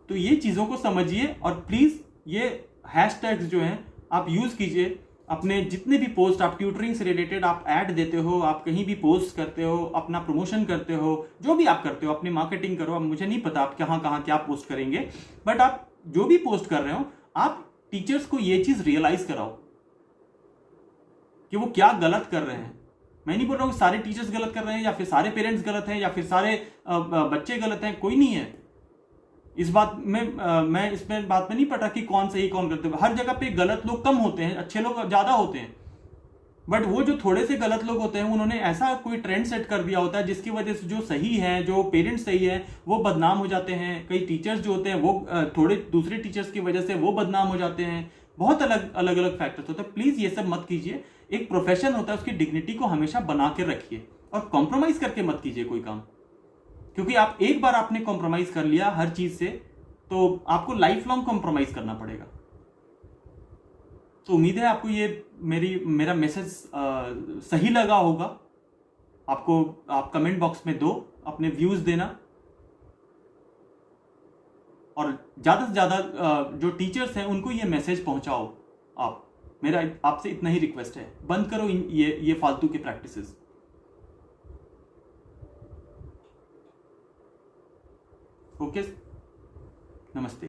तो ये चीजों को समझिए, और प्लीज ये हैशटैग्स जो हैं आप यूज कीजिए। अपने जितने भी पोस्ट आप ट्यूटरिंग से रिलेटेड आप ऐड देते हो, आप कहीं भी पोस्ट करते हो, अपना प्रमोशन करते हो, जो भी आप करते हो, अपनी मार्केटिंग करो। अब मुझे नहीं पता आप कहाँ कहाँ क्या पोस्ट करेंगे, बट आप जो भी पोस्ट कर रहे हो, आप टीचर्स को ये चीज रियलाइज कराओ कि वो क्या गलत कर रहे हैं। मैं नहीं बोल रहा हूँ कि सारे टीचर्स गलत कर रहे हैं, या फिर सारे पेरेंट्स गलत हैं, या फिर सारे बच्चे गलत हैं, कोई नहीं है इस बात में। मैं इसमें बात में नहीं पड़ रहा कि कौन सही कौन गलत है। हर जगह पे गलत लोग कम होते हैं, अच्छे लोग ज्यादा होते हैं। बट वो जो थोड़े से गलत लोग होते हैं, उन्होंने ऐसा कोई ट्रेंड सेट कर दिया होता है जिसकी वजह से जो सही है, जो पेरेंट्स सही है, वो बदनाम हो जाते हैं। कई टीचर्स जो होते हैं वो थोड़े दूसरे टीचर्स की वजह से वो बदनाम हो जाते हैं। बहुत अलग अलग फैक्टर्स होते हैं। प्लीज ये सब मत कीजिए। एक प्रोफेशन होता है, उसकी डिग्निटी को हमेशा बना के रखिए, और कॉम्प्रोमाइज करके मत कीजिए कोई काम। क्योंकि आप एक बार आपने कॉम्प्रोमाइज कर लिया हर चीज से, तो आपको लाइफ लॉन्ग कॉम्प्रोमाइज करना पड़ेगा। तो उम्मीद है आपको ये मेरा मैसेज सही लगा होगा। आपको आप कमेंट बॉक्स में दो, अपने व्यूज देना, और ज्यादा से ज्यादा जो टीचर्स हैं उनको ये मैसेज पहुंचाओ। आप, मेरा आपसे इतना ही रिक्वेस्ट है, बंद करो ये फालतू की प्रैक्टिसेस। ओके, नमस्ते।